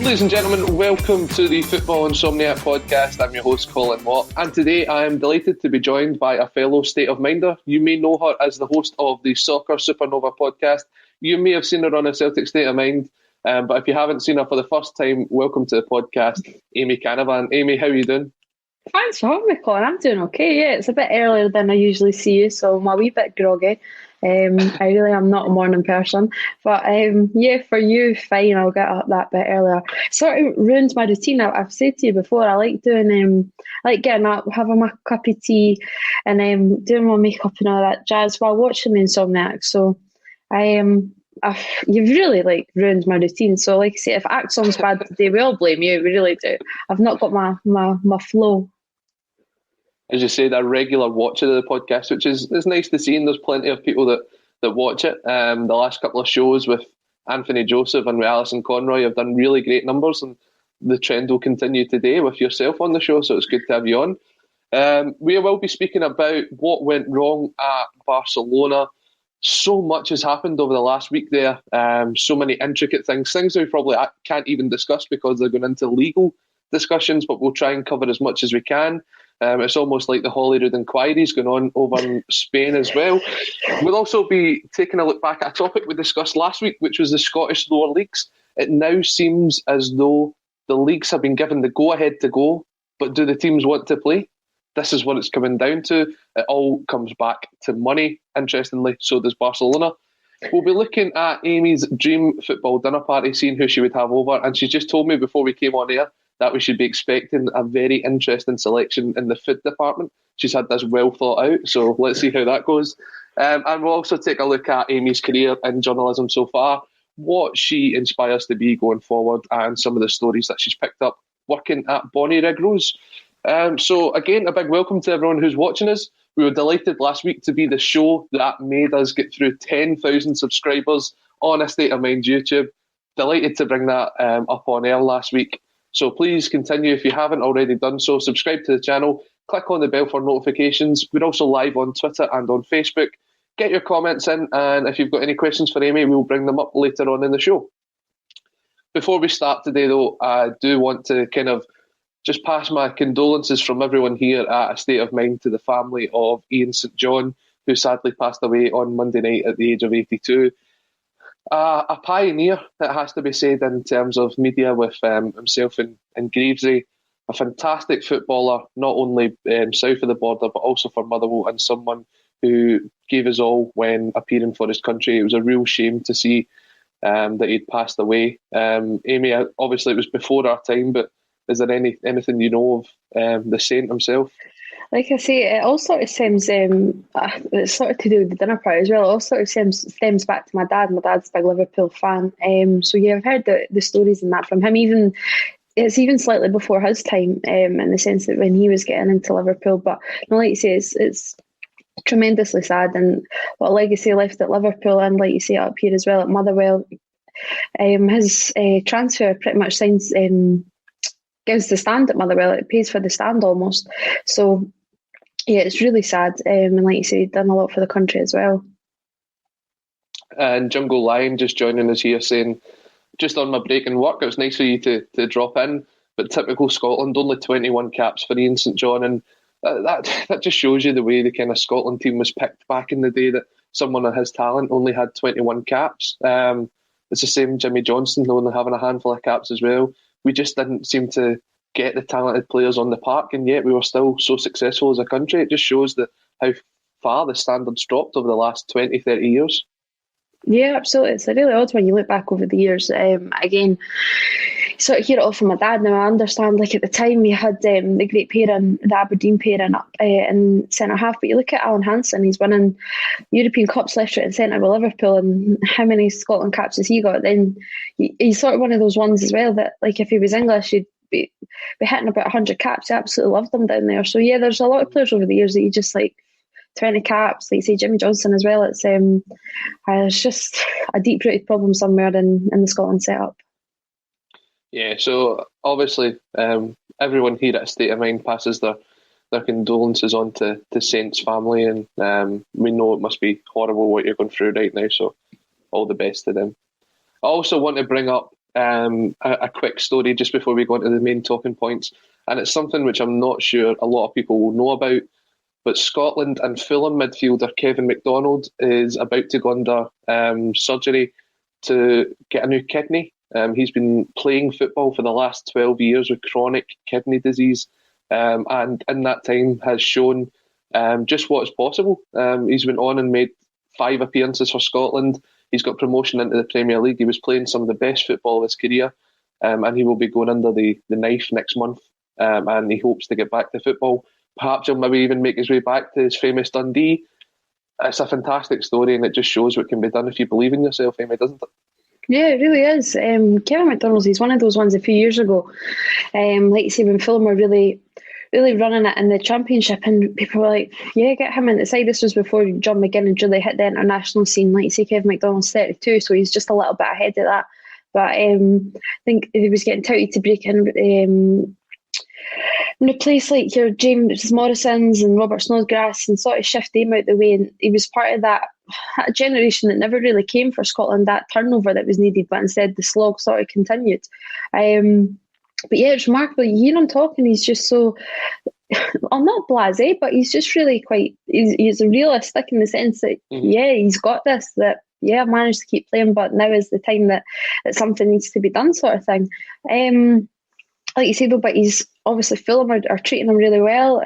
Ladies and gentlemen, welcome to the Football Insomniac podcast. I'm your host, Colin Watt, and today I am delighted to be joined by a fellow State of Minder. You may know her as the host of the Soccer Supernova podcast. You may have seen her on a Celtic State of Mind, but if you haven't seen her for the first time, welcome to the podcast, Amy Canavan. Amy, how are you doing? Thanks for having me, Colin. I'm doing okay. Yeah, it's a bit earlier than I usually see you, so I'm a wee bit groggy. I really am not a morning person, but yeah, for you, fine. I'll get up that bit earlier. Sort of ruins my routine. I've said to you before, I like doing I like getting up, having my cup of tea, and doing my makeup and all that jazz while watching the Insomniac. So you've really ruined my routine. So like I say, if ACSOM's bad today, we all blame you. We really do. I've not got my flow. As you said, a regular watcher of the podcast, which is nice to see, and there's plenty of people that watch it. The last couple of shows with Anthony Joseph and with Alison Conroy have done really great numbers, and the trend will continue today with yourself on the show, so it's good to have you on. We will be speaking about what went wrong at Barcelona. So much has happened over the last week there, so many intricate things that we probably can't even discuss because they're going into legal discussions, but we'll try and cover as much as we can. It's almost like the Holyrood inquiries going on over in Spain as well. We'll also be taking a look back at a topic we discussed last week, which was the Scottish lower leagues. It now seems as though the leagues have been given the go-ahead to go, but do the teams want to play? This is what it's coming down to. It all comes back to money, interestingly. So does Barcelona. We'll be looking at Amy's dream football dinner party, seeing who she would have over, and she's just told me before we came on air that we should be expecting a very interesting selection in the food department. She's had this well thought out, so let's see how that goes. And we'll also take a look at Amy's career in journalism so far, what she inspires to be going forward, and some of the stories that she's picked up working at Bonnie Rose. So again, a big welcome to everyone who's watching us. We were delighted last week to be the show that made us get through 10,000 subscribers on A State of Mind YouTube. Delighted to bring that up on air last week. So please continue if you haven't already done so. Subscribe to the channel, click on the bell for notifications. We're also live on Twitter and on Facebook. Get your comments in, and if you've got any questions for Amy, we'll bring them up later on in the show. Before we start today, though, I do want to kind of just pass my condolences from everyone here at A State of Mind to the family of Ian St John, who sadly passed away on Monday night at the age of 82. A pioneer, it has to be said, in terms of media with himself and Greavesy. A fantastic footballer, not only south of the border, but also for Motherwell, and someone who gave us all when appearing for his country. It was a real shame to see that he'd passed away. Amy, obviously it was before our time, but is there anything you know of the saint himself? Like I say, it all sort of stems, it's sort of to do with the dinner party as well. It all sort of stems back to my dad. My dad's a big Liverpool fan. So yeah, I've heard the stories and that from him. It's even slightly before his time, in the sense that when he was getting into Liverpool. But like you say, it's tremendously sad, and what legacy left at Liverpool, and like you say up here as well at Motherwell. His transfer pretty much signs gives the stand at Motherwell. It pays for the stand almost. So yeah, it's really sad. And like you say, he's done a lot for the country as well. And Jungle Lion just joining us here saying, just on my break in work, it was nice for you to drop in, but typical Scotland, only 21 caps for Ian St John, and that just shows you the way the kind of Scotland team was picked back in the day, that someone of his talent only had 21 caps. It's the same Jimmy Johnson only having a handful of caps as well. We just didn't seem to get the talented players on the park, and yet we were still so successful as a country. It just shows how far the standards dropped over the last 20, 30 years. Yeah, absolutely. It's a really odd when you look back over the years. Again, sort of hear it all from my dad now. I understand, like at the time we had the great pairing, the Aberdeen pairing up in centre half, but you look at Alan Hansen, he's winning European Cups left, right and centre with Liverpool, and how many Scotland caps has he got? Then he's sort of one of those ones as well that, like, if he was English, he'd be hitting about 100 caps. I absolutely loved them down there. So yeah, there's a lot of players over the years that you just like 20 caps, like say Jimmy Johnson as well. It's just a deep-rooted problem somewhere in the Scotland setup. Yeah, so obviously everyone here at State of Mind passes their condolences on to Saint's family, and we know it must be horrible what you're going through right now, so all the best to them. I also want to bring up a quick story just before we go into the main talking points, and it's something which I'm not sure a lot of people will know about, but Scotland and Fulham midfielder Kevin Mcdonald is about to go under surgery to get a new kidney. He's been playing football for the last 12 years with chronic kidney disease, and in that time has shown just what's possible. He's went on and made 5 appearances for Scotland. He's got promotion into the Premier League. He was playing some of the best football of his career, and he will be going under the knife next month, and he hopes to get back to football. Perhaps he'll maybe even make his way back to his famous Dundee. It's a fantastic story, and it just shows what can be done if you believe in yourself, Amy, doesn't it? Yeah, it really is. Kevin McDonald, he's one of those ones a few years ago, like you say, when Fulham were really running it in the Championship, and people were like, yeah, get him in the side. This was before John McGinn really hit the international scene. Like you say, Kevin McDonald's 32, so he's just a little bit ahead of that. But I think he was getting touted to break in replace like your James Morrisons and Robert Snodgrass and sort of shift them out the way, and he was part of that generation that never really came for Scotland, that turnover that was needed, but instead the slog sort of continued. But yeah, it's remarkable. You hear him talking, he's just so, I'm not blasé, but he's just really he's realistic in the sense that, yeah, he's got this, that, yeah, I've managed to keep playing, but now is the time that something needs to be done, sort of thing. Like you say though, but he's obviously Fulham are treating him really well.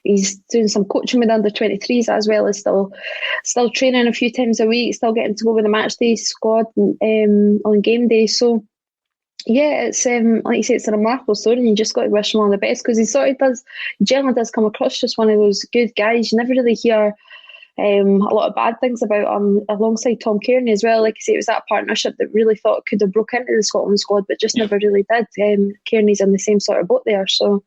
He's doing some coaching with under 23s as well as still training a few times a week, still getting to go with the match day squad on game day. So yeah, it's like you say, it's a remarkable story, and you just got to wish him all the best, because he generally does come across just one of those good guys. You never really hear a lot of bad things about him, alongside Tom Kearney as well. Like I say, it was that partnership that really thought could have broke into the Scotland squad, but just never really did. Kearney's in the same sort of boat there, so.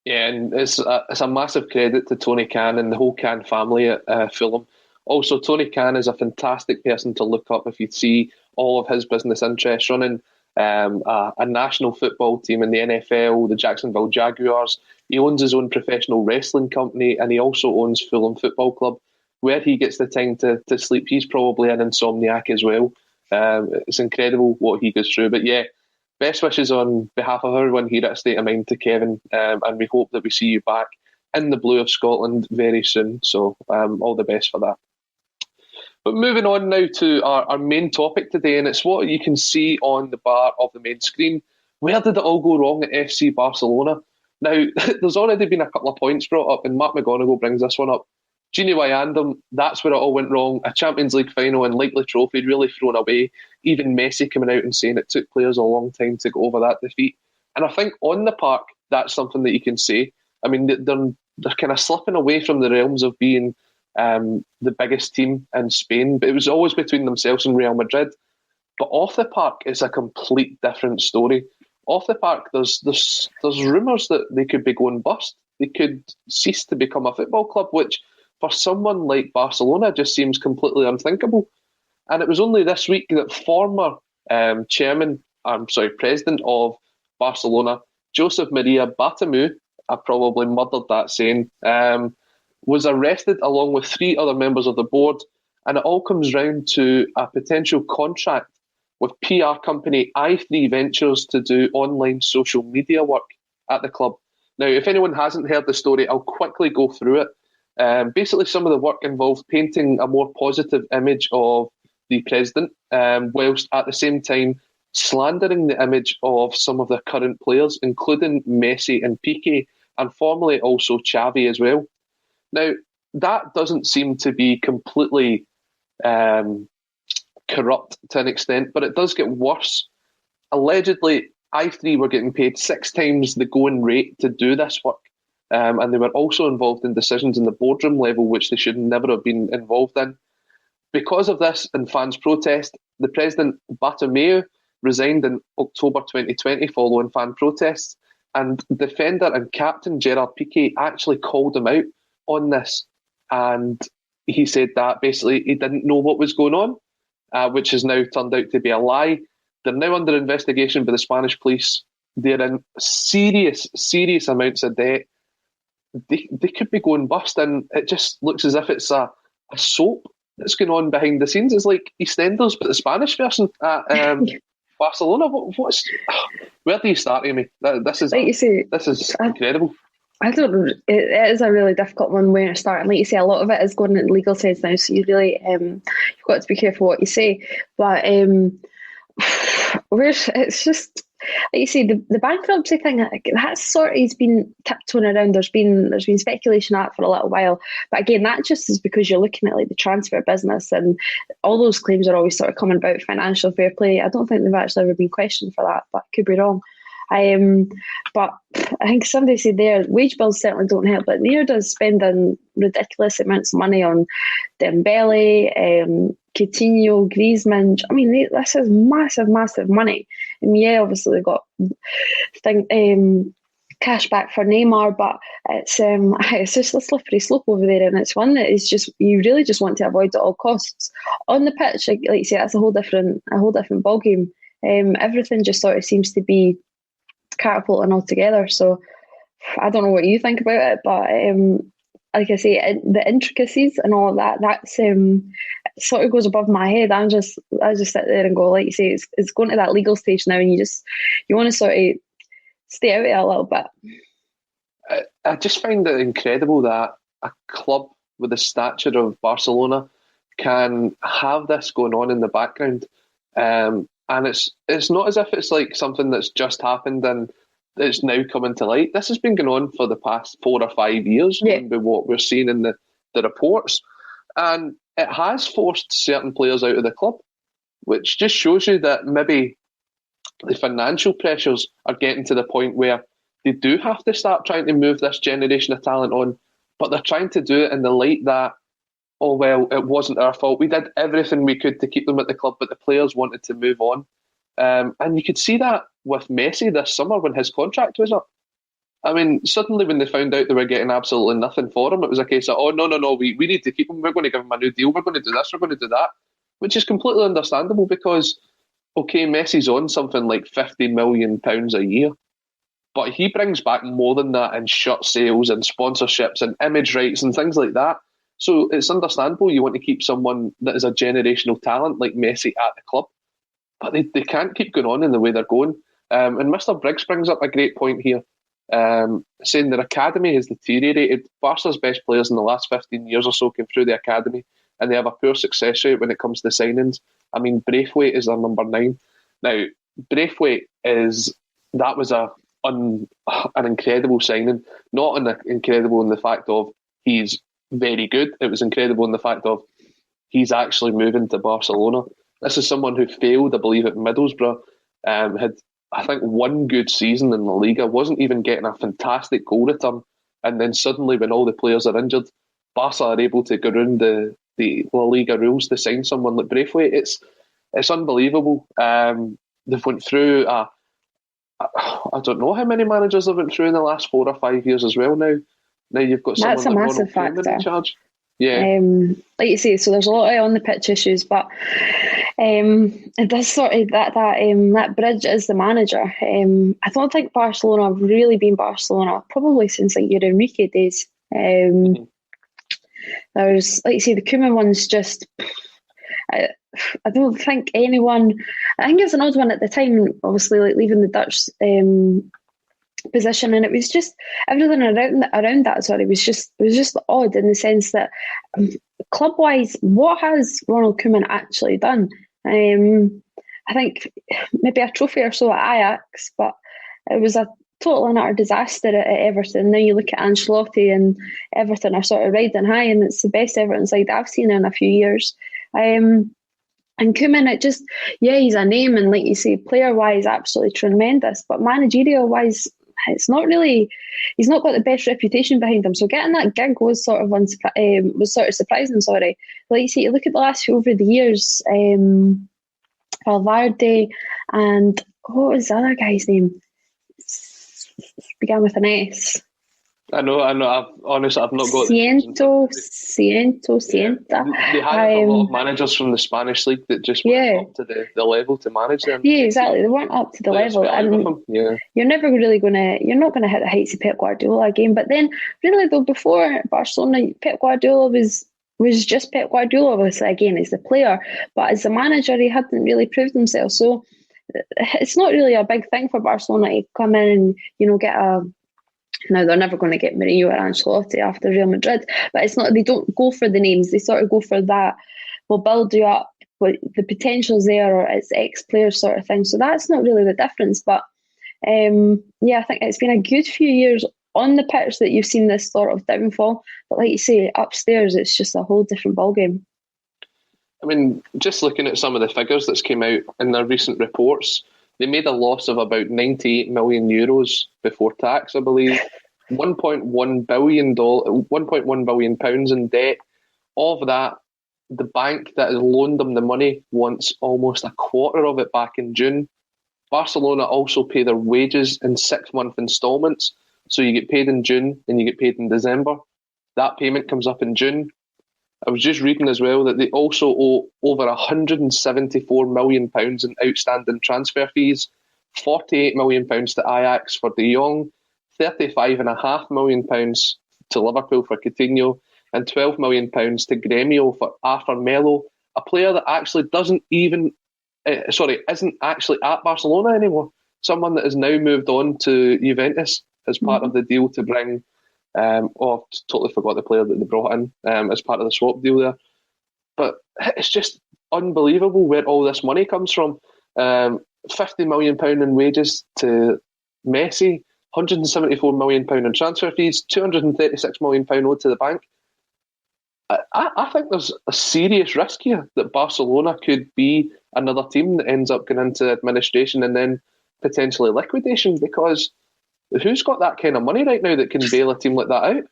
Yeah, and it's a massive credit to Tony Khan and the whole Khan family at Fulham. Also, Tony Khan is a fantastic person to look up if you see all of his business interests, running a national football team in the NFL, the Jacksonville Jaguars. He owns his own professional wrestling company, and he also owns Fulham Football Club. Where he gets the time to sleep, he's probably an insomniac as well. It's incredible what he goes through. But yeah, best wishes on behalf of everyone here at State of Mind to Kevin, and we hope that we see you back in the blue of Scotland very soon. So all the best for that. But moving on now to our main topic today, and it's what you can see on the bar of the main screen. Where did it all go wrong at FC Barcelona? Now, there's already been a couple of points brought up, and Mark McGonigal brings this one up. Gini Wijnaldum, that's where it all went wrong. A Champions League final and likely trophy really thrown away. Even Messi coming out and saying it took players a long time to go over that defeat. And I think on the park, that's something that you can say. I mean, they're kind of slipping away from the realms of being the biggest team in Spain, but it was always between themselves and Real Madrid. But off the park, it's a complete different story. Off the park, there's rumours that they could be going bust. They could cease to become a football club, which for someone like Barcelona just seems completely unthinkable. And it was only this week that former president of Barcelona, Josep Maria Bartomeu, I probably murdered that saying, was arrested along with 3 other members of the board. And it all comes round to a potential contract with PR company i3 Ventures to do online social media work at the club. Now, if anyone hasn't heard the story, I'll quickly go through it. Basically, some of the work involved painting a more positive image of the president, whilst at the same time slandering the image of some of the current players, including Messi and Piqué, and formerly also Xavi as well. Now, that doesn't seem to be completely corrupt to an extent, but it does get worse allegedly I3 were getting paid 6 times the going rate to do this work. And they were also involved in decisions in the boardroom level which they should never have been involved in. Because of this and fans' protest, the president, Bartomeu, resigned in October 2020 following fan protests, and defender and captain Gerard Piqué actually called him out on this, and he said that basically he didn't know what was going on, which has now turned out to be a lie. They're now under investigation by the Spanish police. They're in serious amounts of debt. They could be going bust, and it just looks as if it's a soap that's going on behind the scenes. It's like EastEnders, but the Spanish version at Barcelona. Where do you start, Amy? This is like you say, this is incredible. I don't know. It is a really difficult one where to start, and like you say, a lot of it is going into legal sense now. So you really you've got to be careful what you say. But it's just like you say, the bankruptcy thing, that's sort of, he's been tiptoeing around. There's been speculation on that for a little while, but again, that just is because you're looking at like the transfer business, and all those claims are always sort of coming about financial fair play. I don't think they've actually ever been questioned for that, but I could be wrong. But I think somebody said there, wage bills certainly don't help, but neither does spending ridiculous amounts of money on Dembele, Coutinho, Griezmann. I mean, this is massive money. And yeah, obviously they got cash back for Neymar, but it's just a slippery slope over there, and it's one that is just, you really just want to avoid at all costs. On the pitch, like you say, that's a whole different ballgame. Everything just sort of seems to be catapulting altogether. So I don't know what you think about it, but like I say, the intricacies and all of that's sort of goes above my head. I just sit there and go, like you say, it's going to that legal stage now, and you want to sort of stay out of it a little bit. I just find it incredible that a club with the stature of Barcelona can have this going on in the background. And it's not as if it's like something that's just happened and it's now coming to light. This has been going on for the past 4 or 5 years, by what we're seeing in the reports. And it has forced certain players out of the club, which just shows you that maybe the financial pressures are getting to the point where they do have to start trying to move this generation of talent on, but they're trying to do it in the light that, oh, well, it wasn't our fault. We did everything we could to keep them at the club, but the players wanted to move on. And you could see that with Messi this summer when his contract was up. I mean, suddenly when they found out they were getting absolutely nothing for him, it was a case of, oh, no, we need to keep him. We're going to give him a new deal. We're going to do this. We're going to do that, which is completely understandable because, okay, Messi's on something like £50 million a year, but he brings back more than that in shirt sales and sponsorships and image rights and things like that. So it's understandable you want to keep someone that is a generational talent like Messi at the club, but they can't keep going on in the way they're going. And Mr. Briggs brings up a great point here, saying their academy has deteriorated. Barca's best players in the last 15 years or so came through the academy, and they have a poor success rate when it comes to signings. I mean, Braithwaite is their number 9. Now, Braithwaite was an incredible signing, not incredible in the fact of he's very good. It was incredible in the fact of he's actually moving to Barcelona. This is someone who failed, I believe, at Middlesbrough, had, I think, one good season in La Liga, wasn't even getting a fantastic goal return, and then suddenly when all the players are injured, Barca are able to go around the La Liga rules to sign someone like Braithwaite. It's unbelievable. They've went through I don't know how many managers they've went through in the last 4 or 5 years as well now. Now you've got someone like Ronald Koeman in charge. Yeah. Like you say, so there's a lot of on the pitch issues, but it does sort of that Bridge is the manager. I don't think Barcelona have really been Barcelona probably since like your Enrique days. There's, like you say, the Koeman one's just. I don't think anyone. I think it's an odd one at the time. Obviously, like leaving the Dutch position, and it was just everything around that. Sorry, it was just odd in the sense that club wise, what has Ronald Koeman actually done? I think maybe a trophy or so at Ajax, but it was a total and utter disaster at Everton. Now you look at Ancelotti and Everton are sort of riding high, and it's the best Everton side I've seen in a few years. And Koeman, it just, he's a name, and like you say, player-wise, absolutely tremendous, but managerial-wise, it's not really, he's not got the best reputation behind him. So getting that gig was sort of surprising, sorry. Like you say, you look at the last few over the years, Valverde, and what was the other guy's name? Began with an S. I know. I've not got Sienta. They hired a lot of managers from the Spanish league that just weren't up to the level to manage them. Yeah, exactly. They weren't up to the level, and you're never really you're not gonna hit the heights of Pep Guardiola again. But then, really though, before Barcelona, Pep Guardiola was just Pep Guardiola. Obviously, again, as the player, but as a manager, he hadn't really proved himself. So it's not really a big thing for Barcelona to come in and get a. Now, they're never going to get Mourinho or Ancelotti after Real Madrid, but it's not. They don't go for the names. They sort of go for that. We'll build you up, but the potential's there, or it's ex-players sort of thing. So that's not really the difference. But I think it's been a good few years on the pitch that you've seen this sort of downfall. But like you say, upstairs, it's just a whole different ballgame. I mean, just looking at some of the figures that's came out in their recent reports, they made a loss of about 98 million euros before tax, I believe. $1.1 billion pounds in debt. Of that, the bank that has loaned them the money wants almost a quarter of it back in June. Barcelona also pay their wages in 6-month instalments. So you get paid in June and you get paid in December. That payment comes up in June. I was just reading as well that they also owe over £174 million in outstanding transfer fees, £48 million to Ajax for De Jong, £35.5 million to Liverpool for Coutinho, and £12 million to Gremio for Arthur Melo, a player that actually isn't actually at Barcelona anymore. Someone that has now moved on to Juventus as part of the deal to bring. I've totally forgot the player that they brought in as part of the swap deal there. But it's just unbelievable where all this money comes from. £50 million in wages to Messi, £174 million in transfer fees, £236 million owed to the bank. I think there's a serious risk here that Barcelona could be another team that ends up going into administration and then potentially liquidation, because who's got that kind of money right now that can bail a team like that out?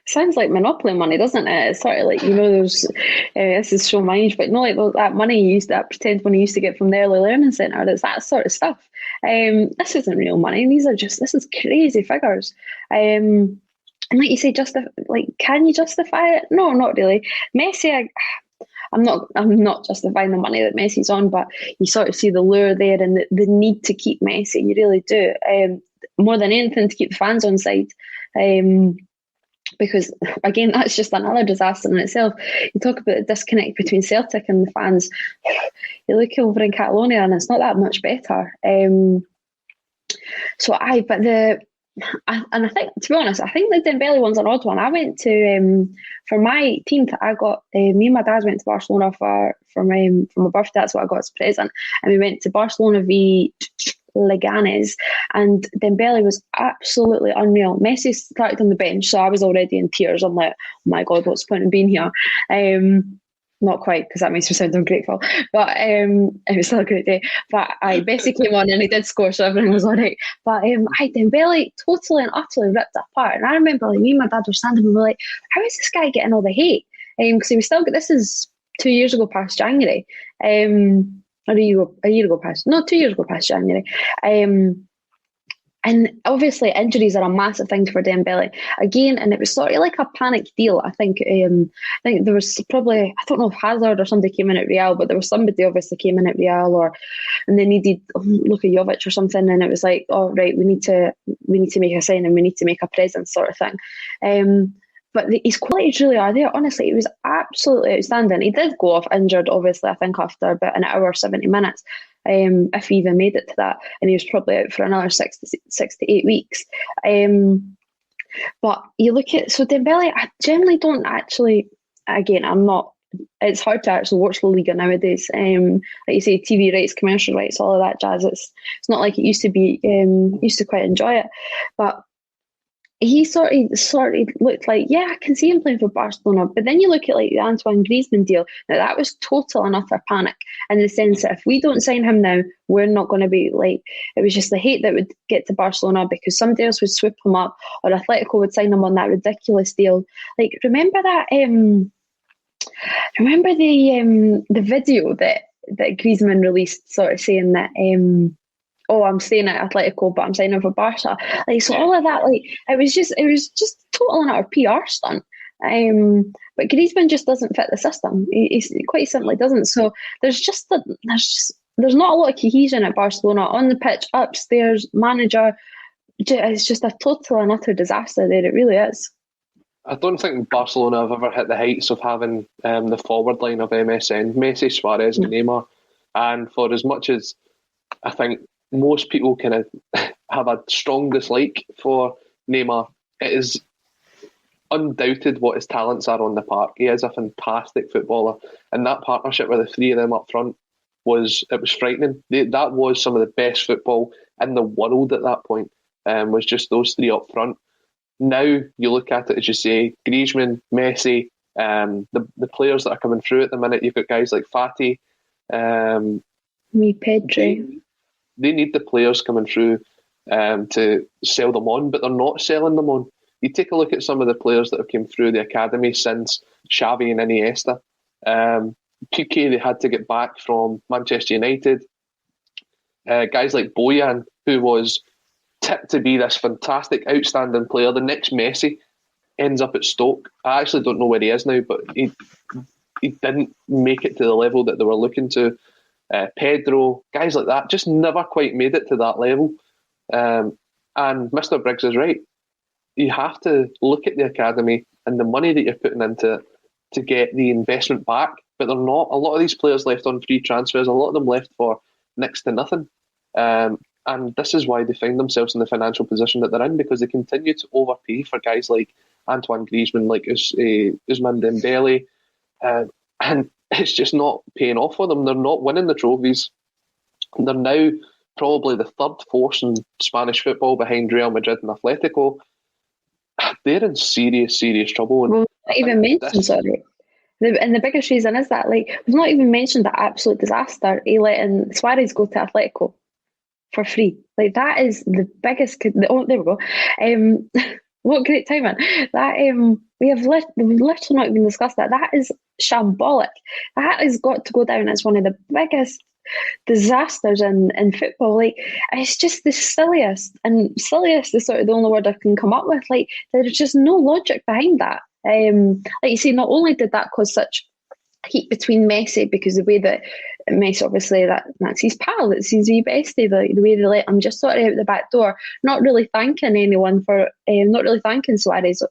Sounds like monopoly money, doesn't it? It's sort of like, there's this is so mind, but like that money you used, that pretend money you used to get from the early learning centre. It's that sort of stuff. This isn't real money. This is crazy figures. And like you say, can you justify it? No, not really. Messi, I'm not justifying the money that Messi's on, but you sort of see the lure there and the need to keep Messi. You really do. More than anything, to keep the fans on side. Because, again, that's just another disaster in itself. You talk about the disconnect between Celtic and the fans. You look over in Catalonia and it's not that much better. And I think, to be honest, I think the Dembele one's an odd one. I went to, for my team, me and my dad went to Barcelona for my birthday. That's what I got as a present. And we went to Barcelona v Leganes, and Dembele was absolutely unreal. Messi started on the bench, so I was already in tears. I'm like, oh my God, what's the point in being here? Not quite, because that makes me sound ungrateful, but it was still a great day. But Messi came on and he did score, so everything was all right. But Dembele totally and utterly ripped it apart. And I remember me and my dad were standing and we were like, how is this guy getting all the hate? Because he was still, this is 2 years ago past January. Or a year ago past, no, 2 years ago past January. And obviously injuries are a massive thing for Dembele. Again, and it was sort of like a panic deal. I think there was probably, I don't know if Hazard or somebody came in at Real, but there was somebody obviously came in at Real, and they needed Luka Jovic or something, and it was like, oh right, we need to make a sign and we need to make a presence sort of thing. But his qualities really are there. Honestly, it was absolutely outstanding. He did go off injured, obviously, I think after about an hour, 70 minutes, if he even made it to that. And he was probably out for another 6 to 8 weeks. But you look at, so Dembele, I generally don't actually, again, it's hard to actually watch La Liga nowadays. Like you say, TV rights, commercial rights, all of that jazz. It's not like it used to be. Used to quite enjoy it. But he sort of looked like, yeah, I can see him playing for Barcelona. But then you look at like the Antoine Griezmann deal. Now that was total and utter panic in the sense that if we don't sign him now, we're not going to be like. It was just the hate that would get to Barcelona because somebody else would swoop him up, or Atletico would sign him on that ridiculous deal. Like remember that? Remember the video that Griezmann released, sort of saying that. Oh, I'm staying at Atletico, but I'm signing for Barca. Like, so all of that, like, it was just total and utter PR stunt. But Griezmann just doesn't fit the system. He quite simply doesn't. So there's not a lot of cohesion at Barcelona on the pitch, upstairs, manager. It's just a total and utter disaster there. It really is. I don't think Barcelona have ever hit the heights of having the forward line of MSN, Messi, Suarez, and Neymar. And for as much as I think most people kind of have a strong dislike for Neymar, it is undoubted what his talents are on the park. He is a fantastic footballer, and that partnership with the three of them up front was frightening. That was some of the best football in the world at that point. Was just those three up front. Now you look at it, as you say, Griezmann, Messi, the players that are coming through at the minute. You've got guys like Fati, Pedri. They need the players coming through to sell them on, but they're not selling them on. You take a look at some of the players that have come through the academy since Xavi and Iniesta. Piqué, they had to get back from Manchester United. Guys like Bojan, who was tipped to be this fantastic, outstanding player, the next Messi, ends up at Stoke. I actually don't know where he is now, but he didn't make it to the level that they were looking to. Pedro, guys like that, just never quite made it to that level. And Mr. Briggs is right. You have to look at the academy and the money that you're putting into it to get the investment back. But they're not. A lot of these players left on free transfers, a lot of them left for next to nothing. And this is why they find themselves in the financial position that they're in, because they continue to overpay for guys like Antoine Griezmann, like Ousmane Dembele. And it's just not paying off for them. They're not winning the trophies. They're now probably the third force in Spanish football behind Real Madrid and Atletico. They're in serious, serious trouble. And well, not even mentioned, sorry. And the biggest reason is that, like, we've not even mentioned the absolute disaster he letting Suarez go to Atletico for free. Like, that is the biggest. Oh, there we go. What great timing! That we've literally not even discussed that. That is shambolic. That has got to go down as one of the biggest disasters in football. Like, it's just the silliest, and silliest is sort of the only word I can come up with. Like, there's just no logic behind that. Like you say, not only did that cause such heat between Messi, because the way that Messi, obviously that's his pal, it's his wee bestie, the way they let him just sort of out the back door, not really thanking anyone for, not really thanking Suarez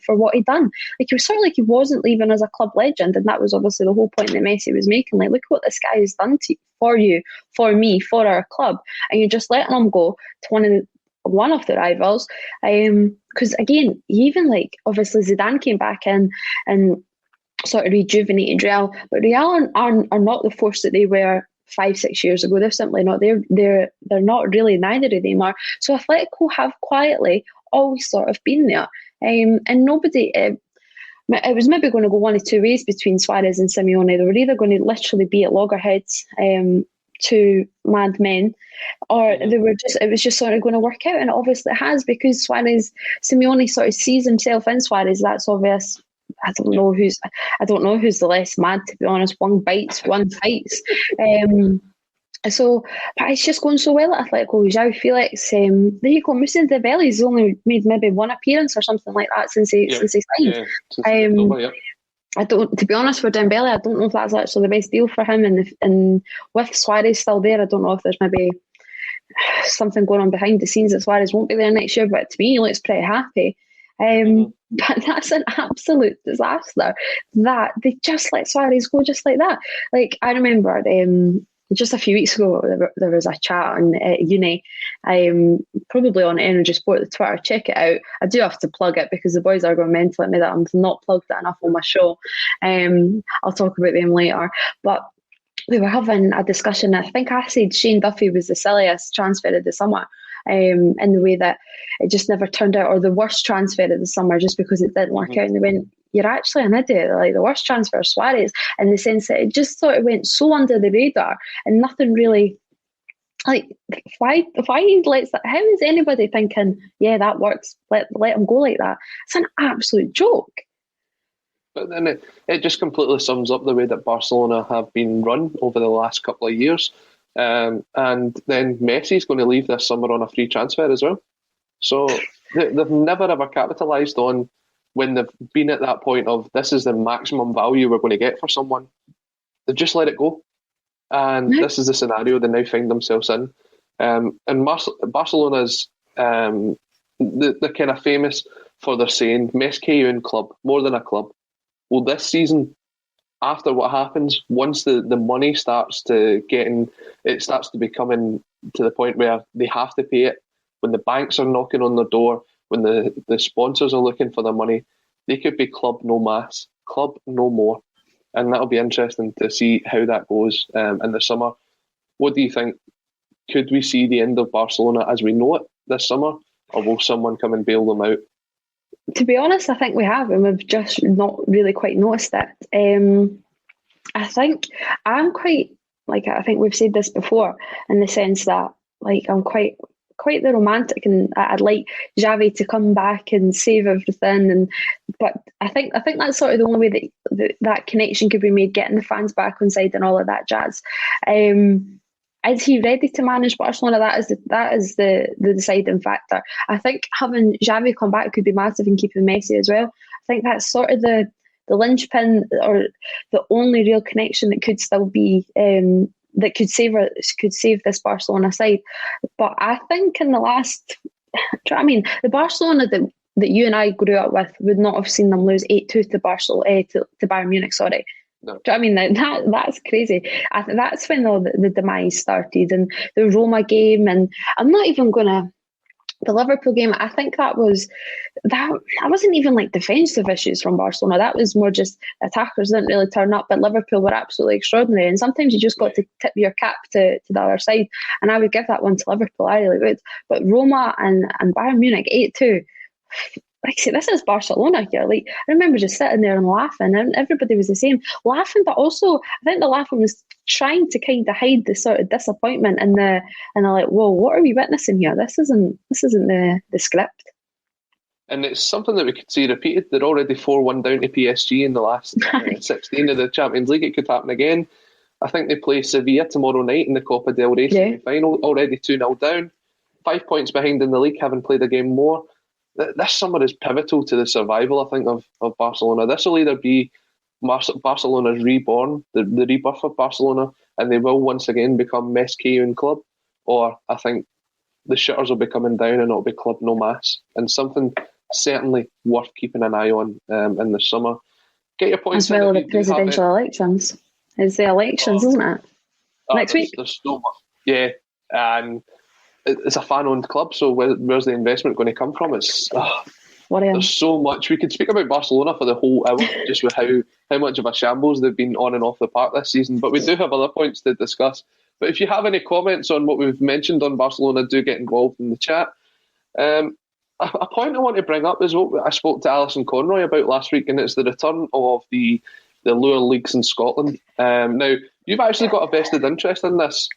for what he'd done. Like, he was sort of like he wasn't leaving as a club legend, and that was obviously the whole point that Messi was making. Like, look what this guy has done for you, for me, for our club, and you're just letting him go to one of the rivals. Because again, even like obviously Zidane came back in and sort of rejuvenated Real, but Real are not the force that they were 5-6 years ago. They're simply not. They're not really. Neither of them are. So Atletico have quietly always sort of been there, and nobody. It was maybe going to go one of two ways between Suarez and Simeone. They were either going to literally be at loggerheads, two madmen, or they were just. It was just sort of going to work out, and obviously it has, because Simeone sort of sees himself in Suarez. That's obvious. I don't know who's the less mad, to be honest. One bites, one fights. So, but it's just going so well at Atletico. João Felix, there you go. Moussa Dembele's only made maybe one appearance or something like that since he signed. I don't, to be honest, for Dembele, I don't know if that's actually the best deal for him. And with Suarez still there, I don't know if there's maybe something going on behind the scenes that Suarez won't be there next year. But to me, he looks pretty happy. But that's an absolute disaster that they just let Suarez go just like that. Like, I remember just a few weeks ago, there was a chat on uni, probably on Energy Sport, the Twitter. Check it out. I do have to plug it because the boys are going mental at me that I'm not plugged it enough on my show. I'll talk about them later. But we were having a discussion. I think I said Shane Duffy was the silliest transfer of the summer. in the way that it just never turned out, or the worst transfer of the summer just because it didn't work out. And they went, you're actually an idiot. Like, the worst transfer is Suarez, in the sense that it just sort of went so under the radar and nothing really. Like, why lets that? How is anybody thinking, yeah, that works, let him go like that? It's an absolute joke. But then it just completely sums up the way that Barcelona have been run over the last couple of years. And then Messi's going to leave this summer on a free transfer as well. So they've never ever capitalised on when they've been at that point of, this is the maximum value we're going to get for someone. They've just let it go. And this is the scenario they now find themselves in. And Barcelona's, they're kind of famous for their saying, "Més que un club," more than a club. Well, this season, after what happens, once the money starts to becoming to the point where they have to pay it, when the banks are knocking on their door, when the sponsors are looking for their money, they could be club no mas, club no more. And that'll be interesting to see how that goes in the summer. What do you think? Could we see the end of Barcelona as we know it this summer, or will someone come and bail them out? To be honest, I think we have, and we've just not really quite noticed it. I think I think we've said this before, in the sense that, like, I'm quite the romantic, and I'd like Xavi to come back and save everything. But I think that's sort of the only way that connection could be made, getting the fans back on side and all of that jazz. Is he ready to manage Barcelona? That is the deciding factor. I think having Xavi come back could be massive in keeping Messi as well. I think that's sort of the linchpin, or the only real connection that could still be that could save this Barcelona side. But I think in the last, the Barcelona that you and I grew up with would not have seen them lose 8-2 to Bayern Munich. Sorry. No. Do you know what I mean? That's crazy. That's when the demise started, and the Roma game, and I'm not even gonna. The Liverpool game, I think that wasn't even like defensive issues from Barcelona. That was more just attackers didn't really turn up, but Liverpool were absolutely extraordinary. And sometimes you just got to tip your cap to the other side. And I would give that one to Liverpool, I really would. But Roma and Bayern Munich, 8-2. Like, see, this is Barcelona here. Like, I remember just sitting there and laughing, and everybody was the same, laughing, but also I think the laughing was trying to kind of hide the sort of disappointment and I'm like, whoa, what are we witnessing here? This isn't the script. And it's something that we could see repeated. They're already 4-1 down to PSG in the last 16 of the Champions League. It could happen again. I think they play Sevilla tomorrow night in the Copa del Rey semi-final, already 2-0 down, 5 points behind in the league, having played a game more. This summer is pivotal to the survival, I think, of Barcelona. This will either be Barcelona's reborn, the rebirth of Barcelona, and they will once again become Més que un club, or I think the shutters will be coming down and it'll be club no mas, and something certainly worth keeping an eye on in the summer. Get your points as well as the presidential elections. It's the elections, isn't it? Next week? There's so much. Yeah, and it's a fan-owned club, so where's the investment going to come from? There's so much. We could speak about Barcelona for the whole hour, just with how much of a shambles they've been on and off the park this season. But we do have other points to discuss. But if you have any comments on what we've mentioned on Barcelona, do get involved in the chat. A point I want to bring up is what I spoke to Alison Conroy about last week, and it's the return of the lower leagues in Scotland. Now, you've actually got a vested interest in this,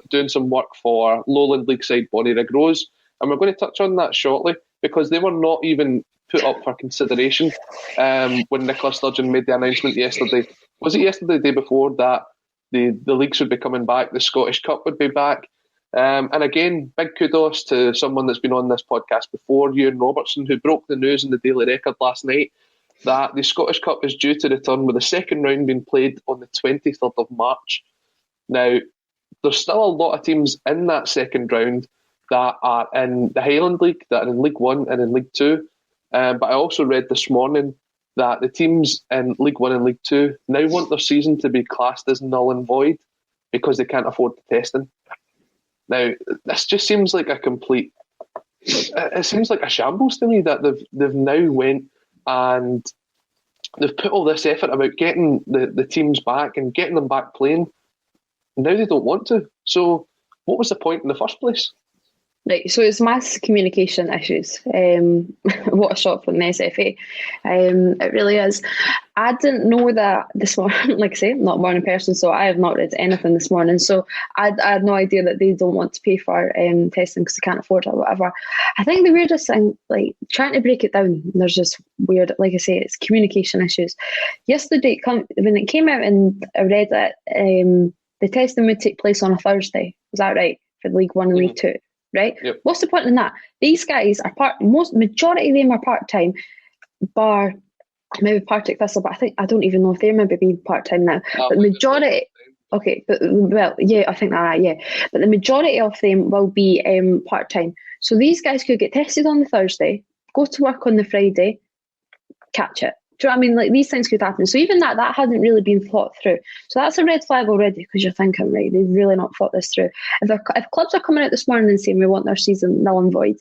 doing some work for Lowland League side Bonnyrigg Rose, and we're going to touch on that shortly, because they were not even put up for consideration when Nicola Sturgeon made the announcement yesterday. Was it yesterday, the day before, that the leagues would be coming back, the Scottish Cup would be back? And again, big kudos to someone that's been on this podcast before, Ewan Robertson, who broke the news in the Daily Record last night that the Scottish Cup is due to return, with the second round being played on the 23rd of March. Now, there's still a lot of teams in that second round that are in the Highland League, that are in League One and in League Two. But I also read this morning that the teams in League One and League Two now want their season to be classed as null and void because they can't afford the testing. Now, this just seems like a complete... It seems like a shambles to me that they've now went and they've put all this effort about getting the teams back and getting them back playing. Now they don't want to. So what was the point in the first place? Right, so it's mass communication issues. What a shock from the SFA. It really is. I didn't know that this morning, like I say, I'm not a morning person, so I have not read anything this morning. So I had no idea that they don't want to pay for testing because they can't afford it or whatever. I think the weirdest thing, like trying to break it down, there's just weird, like I say, it's communication issues. Yesterday, when it came out and I read it, the testing would take place on a Thursday. Is that right? For League One and League Two? Right? Yep. What's the point in that? These guys are majority of them are part-time, bar maybe Partick Thistle, but I don't even know if they're maybe being part-time now. But majority, okay, but well, yeah, I think that, yeah. But the majority of them will be part-time. So these guys could get tested on the Thursday, go to work on the Friday, catch it. Do you know what I mean? Like these things could happen. So even that hadn't really been thought through. So that's a red flag already because you're thinking, right, they've really not thought this through. If clubs are coming out this morning and saying we want their season null and void,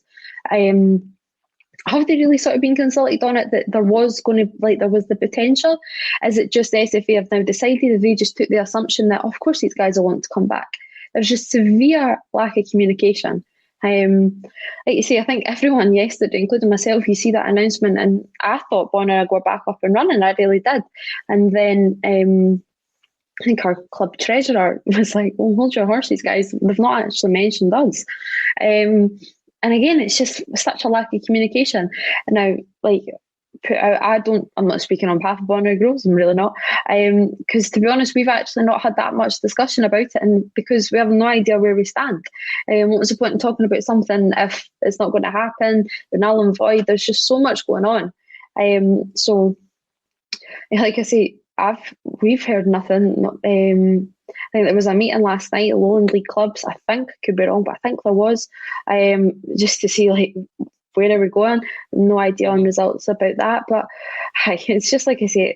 have they really sort of been consulted on it that there was going to, like, there was the potential? Is it just the SFA have now decided, that they just took the assumption that, of course, these guys will want to come back? There's just severe lack of communication. Like you say, I think everyone yesterday, including myself, you see that announcement, and I thought Bonner would go back up and running. I really did. And then I think our club treasurer was like, "Well, hold your horses, guys. They've not actually mentioned us." And again, it's just such a lack of communication. And now, like, I'm not speaking on behalf of Bonner Groves, I'm really not. Because to be honest, we've actually not had that much discussion about it, and because we have no idea where we stand. What was the point in talking about something if it's not going to happen? The null and void, there's just so much going on. So, like I say, we've heard nothing. I think there was a meeting last night at Lowland League clubs. I think, could be wrong, but I think there was, just to see like where are we going. No idea on results about that, but it's just like I say,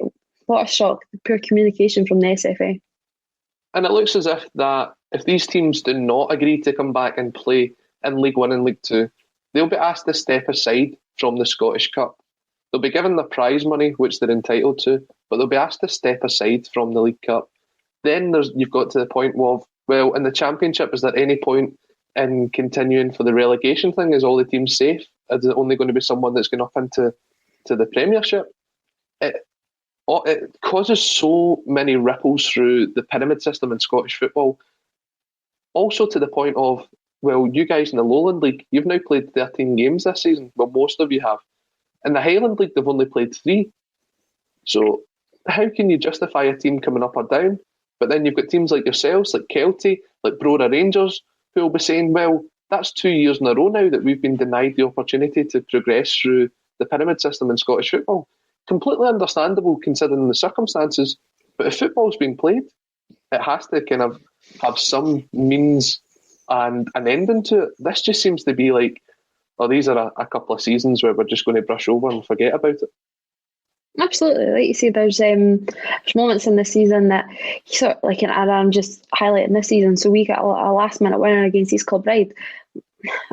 what a shock, the poor communication from the SFA. And it looks as if these teams do not agree to come back and play in League One and League Two, they'll be asked to step aside from the Scottish Cup. They'll be given the prize money, which they're entitled to, but they'll be asked to step aside from the League Cup. Then you've got to the point of, well, in the Championship, is there any point in continuing for the relegation thing? Is all the teams safe? Is it only going to be someone that's going up into the Premiership? It causes so many ripples through the pyramid system in Scottish football. Also to the point of, well, you guys in the Lowland League, you've now played 13 games this season. Well, most of you have. In the Highland League, they've only played 3. So how can you justify a team coming up or down? But then you've got teams like yourselves, like Kelty, like Brora Rangers, who will be saying, well, that's 2 years in a row now that we've been denied the opportunity to progress through the pyramid system in Scottish football. Completely understandable considering the circumstances. But if football's being played, it has to kind of have some means and an ending to it. This just seems to be like, oh, these are a couple of seasons where we're just going to brush over and forget about it. Absolutely, like you say, there's moments in this season that sort of like, and I'm just highlighting this season. So we got a last minute winner against East Kilbride,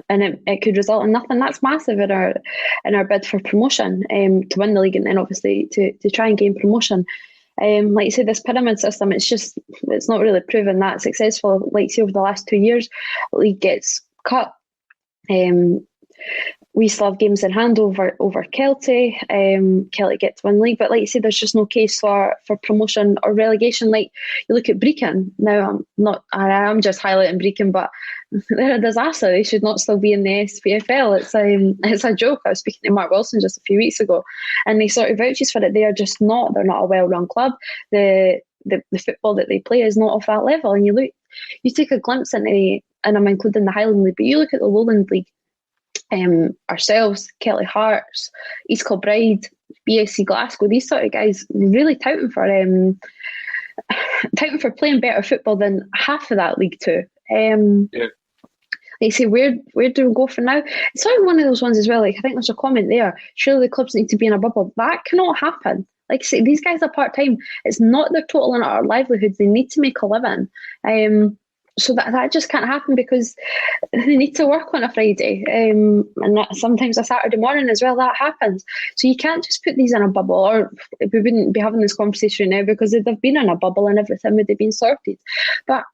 and it could result in nothing. That's massive in our bid for promotion, to win the league, and then obviously to try and gain promotion. Like you say, this pyramid system, it's not really proven that successful. Like you say, over the last 2 years, the league gets cut. We still have games in hand over Kelty. Kelty get to win league, but like you say, there's just no case for promotion or relegation. Like you look at Brecon. Now I'm just highlighting Brecon, but they're a disaster. They should not still be in the SPFL. It's a joke. I was speaking to Mark Wilson just a few weeks ago, and he sort of vouches for it. They are just not. They're not a well-run club. The football that they play is not of that level. And you take a glimpse into, and I'm including the Highland League, but you look at the Lowland League. Ourselves, Kelly Hearts, East Kilbride, BSC Glasgow, these sort of guys really touting for playing better football than half of that League Two. Yeah. They say, where do we go from now? It's sort of one of those ones as well. Like I think there's a comment there. Surely the clubs need to be in a bubble. That cannot happen. Like I say, these guys are part time. It's not their total and utter livelihoods. They need to make a living. So that just can't happen because they need to work on a Friday, and sometimes a Saturday morning as well. That happens. So you can't just put these in a bubble, or we wouldn't be having this conversation now because they've been in a bubble and everything would have been sorted. But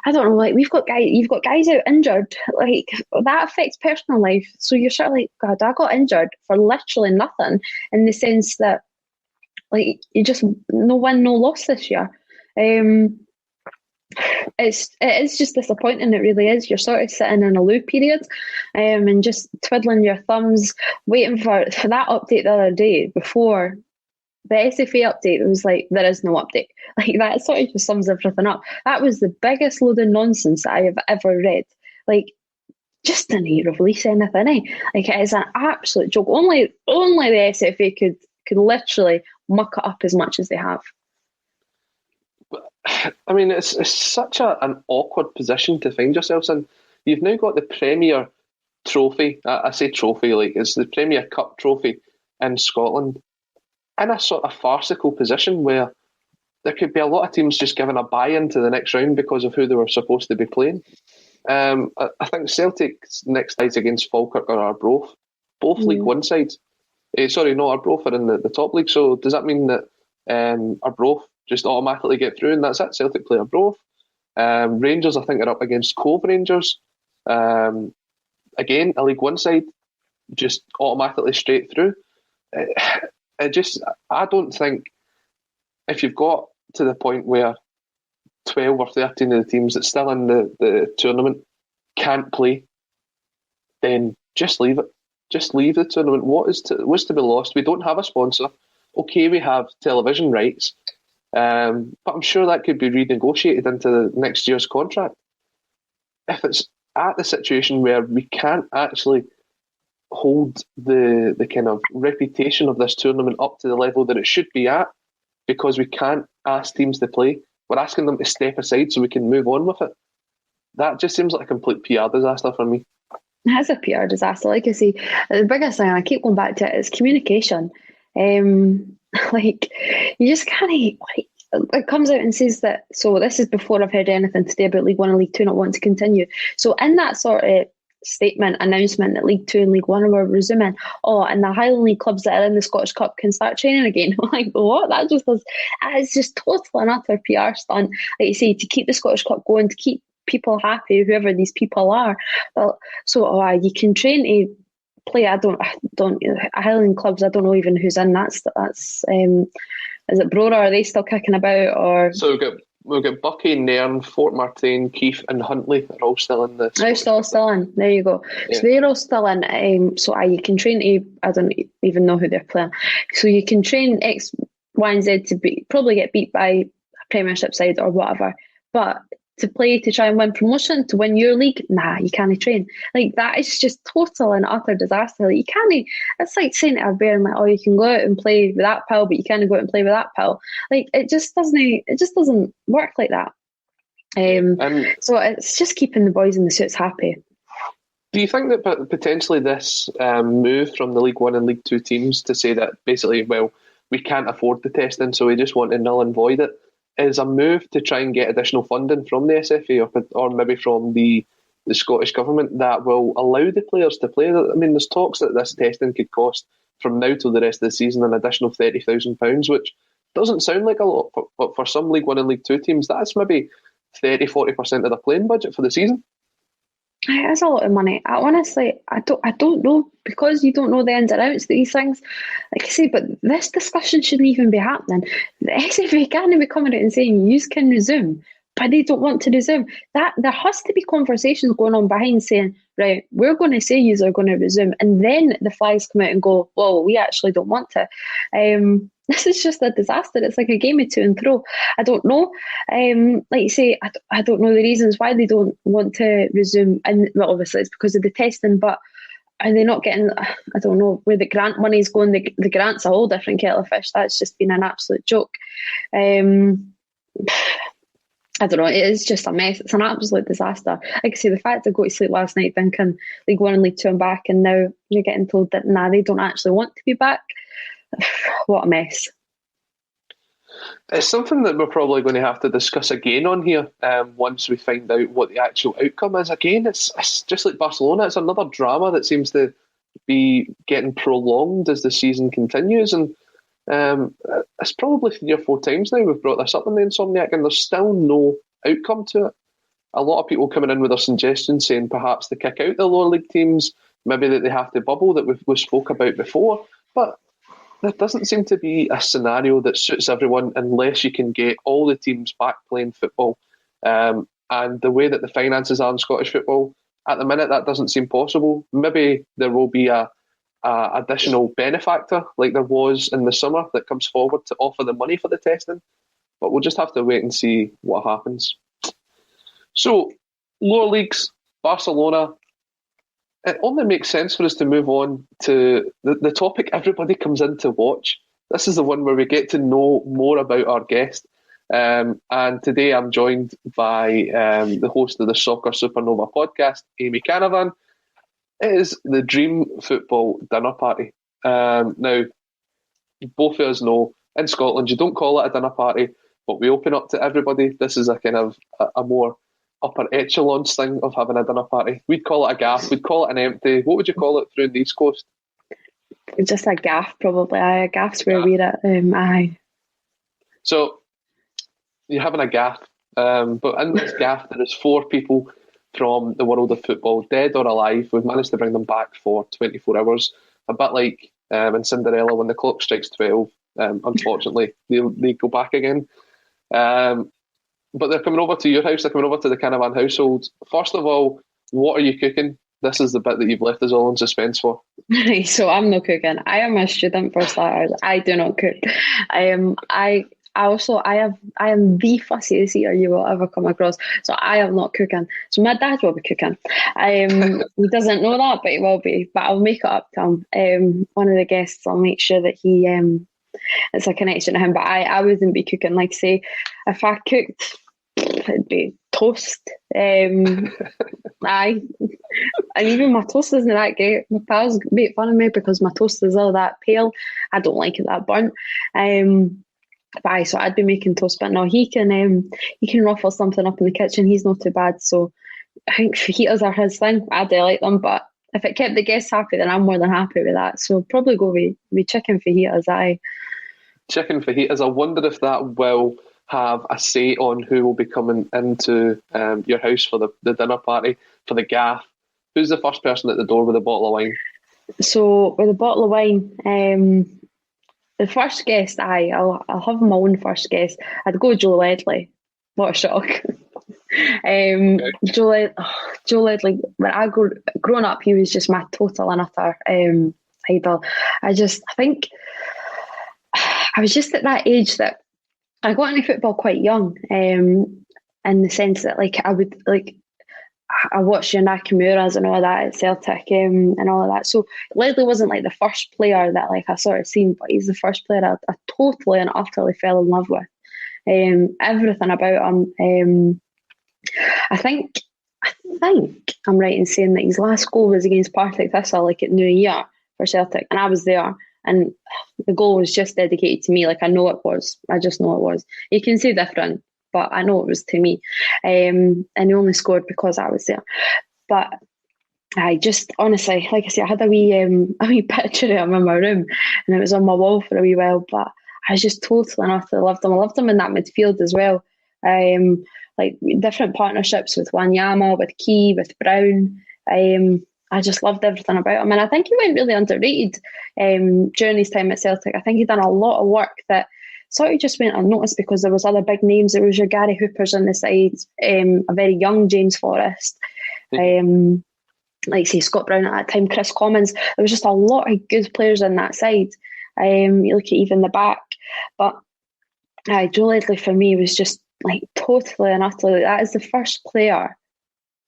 I don't know, like you've got guys out injured, like that affects personal life. So you're sort of like, God, I got injured for literally nothing, in the sense that like you just no win, no loss this year. Um, it is just disappointing. It really is. You're sort of sitting in a loo period, and just twiddling your thumbs, waiting for that update the other day before the SFA update. It was like there is no update. Like that sort of just sums everything up. That was the biggest load of nonsense that I have ever read. Like just didn't release anything. Like it is an absolute joke. Only the SFA could literally muck it up as much as they have. I mean, it's such an awkward position to find yourselves in. You've now got the Premier Trophy. I say trophy, like it's the Premier Cup trophy in Scotland, in a sort of farcical position where there could be a lot of teams just given a buy-in to the next round because of who they were supposed to be playing. I think Celtic's next sides against Falkirk or Arbroath, both League One sides. Sorry, no, Arbroath are in the top league. So does that mean that Arbroath just automatically get through and that's it? Celtic play Arbroath. Rangers, I think, are up against Cove Rangers. Again, a League One side, just automatically straight through. I don't think if you've got to the point where 12 or 13 of the teams that's still in the tournament can't play, then just leave it. Just leave the tournament. What's to be lost? We don't have a sponsor. Okay, we have television rights, but I'm sure that could be renegotiated into the next year's contract. If it's at the situation where we can't actually hold the kind of reputation of this tournament up to the level that it should be at, because we can't ask teams to play, we're asking them to step aside so we can move on with it. That just seems like a complete PR disaster for me. It is a PR disaster. Like I say, the biggest thing, I keep going back to it, is communication. Like, you just can't, like, it comes out and says that, so this is before I've heard anything today about League One and League Two not wanting to continue. So in that sort of statement, announcement that League Two and League One were resuming, and the Highland League clubs that are in the Scottish Cup can start training again. Like, what? It's just total and utter PR stunt, like you say, to keep the Scottish Cup going, to keep people happy, whoever these people are. Well, so you can train to play. I don't Highland clubs, I don't know even who's in. That's is it Brora? Are they still kicking about? Or so we've got Buckie, Nairn, Fort Martin, Keith and Huntly are all still in this. They're still in. There you go. Yeah. So they're all still in. So you can train to, I don't even know who they're playing. So you can train X, Y and Z to probably get beat by a Premiership side or whatever. But to play to try and win promotion, to win your league, nah, you can't train. Like, that is just total and utter disaster. Like, you can't, it's like saying to a bear, like, you can go out and play with that pal, but you can't go out and play with that pal. Like, it just doesn't work like that. So it's just keeping the boys in the suits happy. Do you think that potentially this move from the League One and League Two teams to say that basically, well, we can't afford the testing, so we just want to null and void it, is a move to try and get additional funding from the SFA or maybe from the Scottish Government that will allow the players to play? I mean, there's talks that this testing could cost from now till the rest of the season an additional £30,000, which doesn't sound like a lot, but for some League One and League Two teams, that's maybe 30-40% of the playing budget for the season. It is a lot of money. I don't know, because you don't know the ins and outs of these things. Like I say, but this discussion shouldn't even be happening. The SFA can't be coming out and saying you can resume, but they don't want to resume. That there has to be conversations going on behind saying, right, we're going to say you are going to resume, and then the flags come out and go, well, we actually don't want to. This is just a disaster. It's like a game of to and fro. I don't know. Like you say, I don't know the reasons why they don't want to resume. And well, obviously it's because of the testing, but are they not getting, I don't know, where the grant money's going. The grant's a whole different kettle of fish. That's just been an absolute joke. I don't know, it is just a mess. It's an absolute disaster. Like I say, the fact I go to sleep last night thinking League One and League Two I'm back, and now you're getting told that they don't actually want to be back. What a mess. It's something that we're probably going to have to discuss again on here once we find out what the actual outcome is. Again, it's just like Barcelona. It's another drama that seems to be getting prolonged as the season continues, and it's probably 3 or 4 times now we've brought this up in the Insomniac, and there's still no outcome to it. a lot of people coming in with their suggestions saying perhaps they kick out the lower league teams, maybe that they have to bubble that we spoke about before. But there doesn't seem to be a scenario that suits everyone unless you can get all the teams back playing football. And the way that the finances are in Scottish football, at the minute, that doesn't seem possible. Maybe there will be a additional benefactor like there was in the summer that comes forward to offer the money for the testing. But we'll just have to wait and see what happens. So, lower leagues, Barcelona. It only makes sense for us to move on to the topic everybody comes in to watch. This is the one where we get to know more about our guest. And today I'm joined by the host of the Soccer Supernova podcast, Amy Canavan. It is the Dream Football Dinner Party. Now, both of us know in Scotland you don't call it a dinner party, but we open up to everybody. This is a kind of a more upper echelons thing of having a dinner party. We'd call it a gaff, we'd call it an empty. What would you call it through the East Coast? Just a gaff, probably. A gaff's where we're at. Aye. So, you're having a gaff, but in this gaff there is 4 people from the world of football, dead or alive. We've managed to bring them back for 24 hours, a bit like in Cinderella when the clock strikes 12. Unfortunately, they go back again. But they're coming over to your house, they're coming over to the Canavan household. First of all, what are you cooking? This is the bit that you've left us all in suspense for. So I'm not cooking. I am a student for starters. I do not cook. I am the fussiest eater you will ever come across. So I am not cooking. So my dad will be cooking. He doesn't know that, but he will be. But I'll make it up to him. One of the guests, I'll make sure that he it's a connection to him. But I wouldn't be cooking. Like say, if I cooked, it'd be toast. And even my toast isn't that great. My pals make fun of me because my toast is all that pale. I don't like it that burnt. So I'd be making toast, but no, he can ruffle something up in the kitchen. He's not too bad. So I think fajitas are his thing. I do like them, but if it kept the guests happy, then I'm more than happy with that. So probably go with chicken fajitas. Chicken fajitas. I wonder if that will have a say on who will be coming into your house for the dinner party, for the gaff. Who's the first person at the door with a bottle of wine? So with a bottle of wine, the first guest, I'll have my own first guest. I'd go Joe Ledley. What a shock. Okay. Joe Ledley, when I growing up, he was just my total and utter idol. I think I was just at that age that I got into football quite young, in the sense that I watched your Nakamura's and all that at Celtic and all of that. So Ledley wasn't like the first player that I sort of seen, but he's the first player I totally and utterly fell in love with. Everything about him. I think I'm right in saying that his last goal was against Partick Thistle, at New Year for Celtic, and I was there. And the goal was just dedicated to me. I know it was. I just know it was. You can say different, but I know it was to me. And he only scored because I was there. But I just, honestly, like I said, I had a wee picture of him in my room, and it was on my wall for a wee while, but I just totally and utterly loved him. I loved him in that midfield as well. Different partnerships with Wanyama, with Key, with Brown. I just loved everything about him, and I think he went really underrated during his time at Celtic. I think he'd done a lot of work that sort of just went unnoticed because there was other big names. There was your Gary Hoopers on the side, a very young James Forrest, say Scott Brown at that time, Chris Commons. There was just a lot of good players on that side. You look at even the back, but Joe Ledley for me was just totally and utterly. That is the first player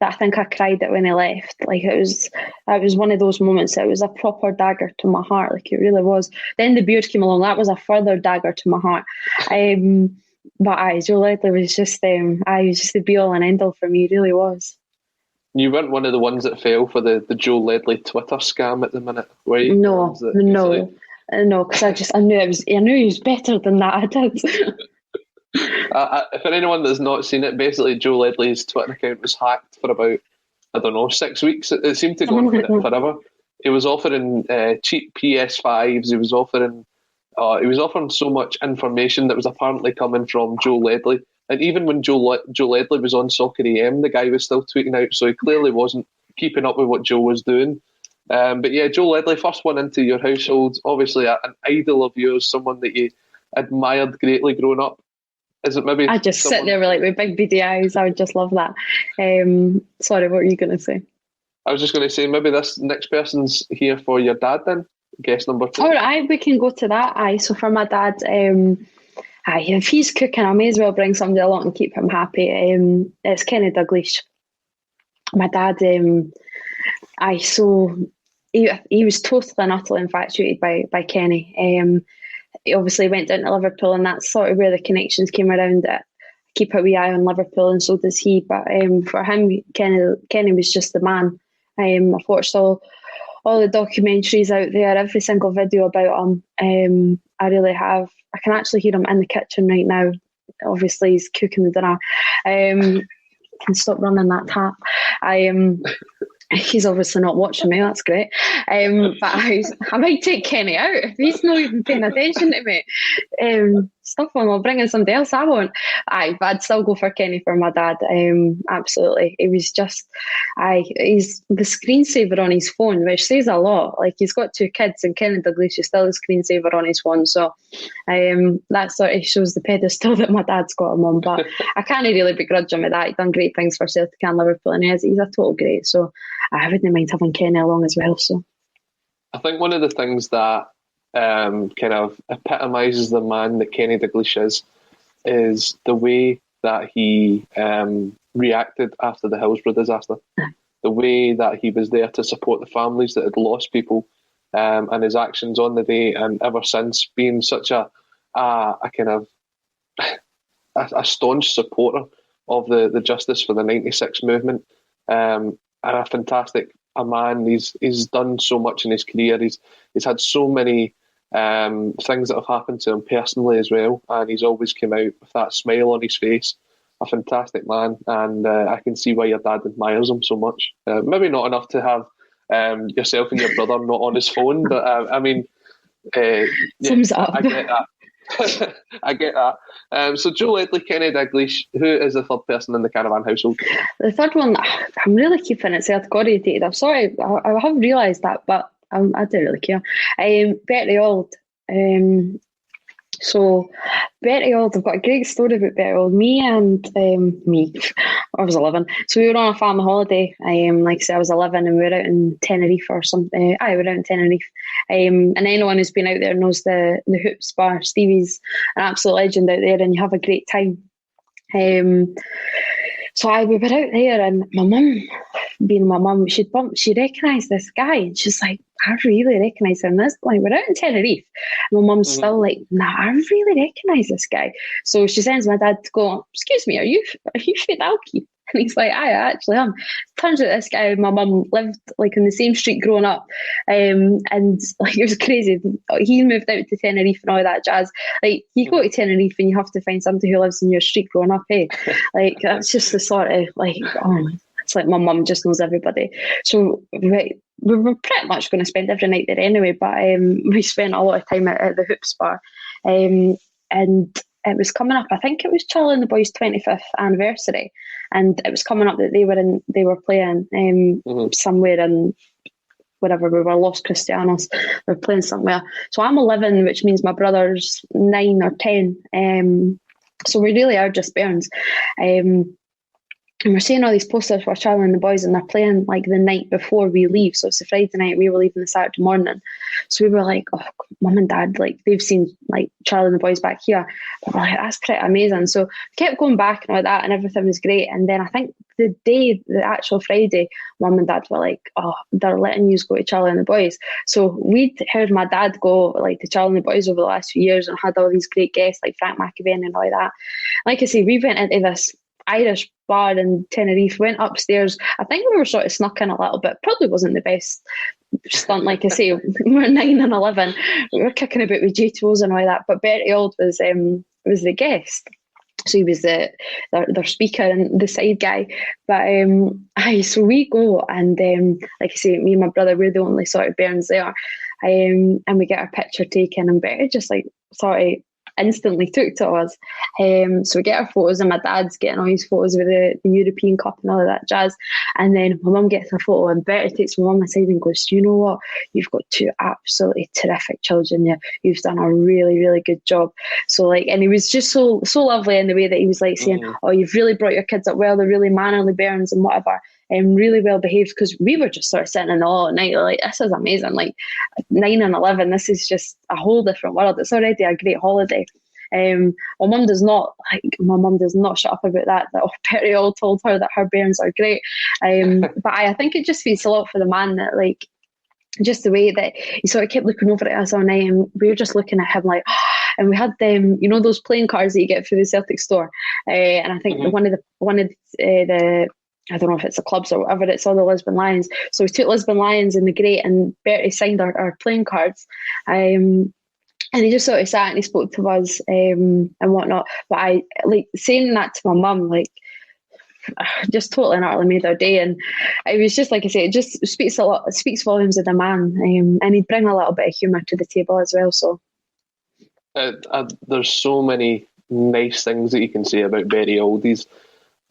that I think I cried at when he left. It was one of those moments that was a proper dagger to my heart. It really was. Then the beard came along. That was a further dagger to my heart. But Joe Ledley was just the be all and end all for me. He really was. You weren't one of the ones that fell for the Joe Ledley Twitter scam at the minute, were you? No, because I knew he was better than that. I did. For anyone that's not seen it, basically Joe Ledley's Twitter account was hacked for about 6 weeks. It seemed to go on forever. He was offering cheap PS5s. He was offering so much information that was apparently coming from Joe Ledley And even when Joe Ledley was on Soccer AM, the guy was still tweeting out, so he clearly wasn't keeping up with what Joe was doing. But yeah, Joe Ledley, first one into your household, obviously an idol of yours, someone that you admired greatly growing up. Is it maybe? I just sit there with big beady eyes. I would just love that. Sorry, what were you going to say? I was just going to say, maybe this next person's here for your dad then, guest number 2. All right, we can go to that. So for my dad, if he's cooking, I may as well bring somebody along and keep him happy. It's Kenny Dalglish. My dad, he was totally and utterly infatuated by Kenny. He obviously went down to Liverpool, and that's sort of where the connections came around it. Keep a wee eye on Liverpool, and so does he. But for him, Kenny was just the man. I've watched all the documentaries out there, every single video about him. I really have. I can actually hear him in the kitchen right now. Obviously, he's cooking the dinner. Can stop running that tap. He's obviously not watching me, that's great. But I might take Kenny out if he's not even paying attention to me. Stuff on, I'll bring in somebody else, I won't. But I'd still go for Kenny for my dad. Absolutely. It was just, he's the screensaver on his phone, which says a lot. Like, he's got 2 kids, and Kenny Dalglish is still the screensaver on his phone. So that sort of shows the pedestal that my dad's got him on. But I can't really begrudge him with that. He's done great things for Celtic and Liverpool, and he's a total great. So I wouldn't mind having Kenny along as well. So I think one of the things that kind of epitomises the man that Kenny Dalglish is the way that he reacted after the Hillsborough disaster. The way that he was there to support the families that had lost people, and his actions on the day and ever since, being such a kind of a staunch supporter of the Justice for the 96 movement, and a fantastic man. He's done so much in his career. He's had so many things that have happened to him personally as well, and he's always come out with that smile on his face. A fantastic man, and I can see why your dad admires him so much. Maybe not enough to have yourself and your brother not on his phone, but I mean, sums it up. I get that. I get that. So Joe Ledley, Kenny Dalglish, who is the third person in the Canavan household? The third one, I'm really keeping it Celtic orientated. I'm sorry, I have realised that, but I don't really care. Bertie Auld. So Bertie Auld, I've got a great story about Bertie Auld. Me, I was 11. So we were on a family holiday. Like I said, I was 11 and we were out in Tenerife or something. We were out in Tenerife. And anyone who's been out there knows the Hoops Bar. Stevie's an absolute legend out there, and you have a great time. So we were out there, and my mum, being my mum, she recognised this guy, and she's like, I really recognise him. This, like, we're out in Tenerife. And my mum's still like, nah, I really recognise this guy. So she sends my dad to go, excuse me, are you Fate Alki? And he's like, I actually am. Turns out this guy and my mum lived like in the same street growing up. And like, it was crazy. He moved out to Tenerife and all that jazz. Like, you go to Tenerife and you have to find somebody who lives in your street growing up, eh? Like, that's just the sort of, like, it's like my mum just knows everybody. So we were pretty much going to spend every night there anyway, but we spent a lot of time at the Hoops Bar. And it was coming up, I think it was Charlie and the Boys' 25th anniversary, and it was coming up that they were playing somewhere in wherever we were, Los Cristianos. They were playing somewhere. So I'm 11, which means my brother's 9 or 10. So we really are just bairns. And we're seeing all these posters for Charlie and the Boys, and they're playing like the night before we leave. So it's a Friday night, we were leaving the Saturday morning. So we were like, oh, Mum and Dad, like, they've seen like Charlie and the Boys back here. But we're like, that's pretty amazing. So we kept going back and all that, and everything was great. And then I think the actual Friday, Mum and Dad were like, oh, they're letting you go to Charlie and the Boys. So we'd heard my dad go like to Charlie and the Boys over the last few years and had all these great guests like Frank McAven and all that. Like I say, we went into this Irish bar in Tenerife, went upstairs. I think we were sort of snuck in a little bit. Probably wasn't the best stunt, like I say. We were 9 and 11. We were kicking about with J2Os and all that. But Bertie Auld was the guest. So he was their speaker and the side guy. But so we go, and like I say, me and my brother, we're the only sort of bairns there. And we get our picture taken, and Bertie just like sort of instantly took to us. So we get our photos, and my dad's getting all his photos with the European Cup and all of that jazz. And then my mum gets a photo, and Bertie takes my mum aside and goes, "Do you know what? You've got two absolutely terrific children there. You've done a really, really good job." So like, and he was just so lovely in the way that he was like saying, "Oh, you've really brought your kids up well. They're really mannerly bairns and whatever, and really well behaved." Because we were just sort of sitting in awe at night, like, this is amazing. Like 9 and 11, this is just a whole different world. It's already a great holiday. My mum does not shut up about that. That Bertie all told her that her bairns are great. But I think it just speaks a lot for the man that, like, just the way that he sort of kept looking over at us all night, and we were just looking at him like, and we had them, those playing cards that you get through the Celtic store, and I think one of the I don't know if it's the clubs or whatever, it's all the Lisbon Lions. So we took Lisbon Lions in the grey, and Bertie signed our playing cards. And he just sort of sat and he spoke to us and whatnot. But I, like, saying that to my mum, like, just totally and utterly made our day. And it was just, like I say, it just speaks volumes of the man. And he'd bring a little bit of humour to the table as well. So there's so many nice things that you can say about Bertie Aldies.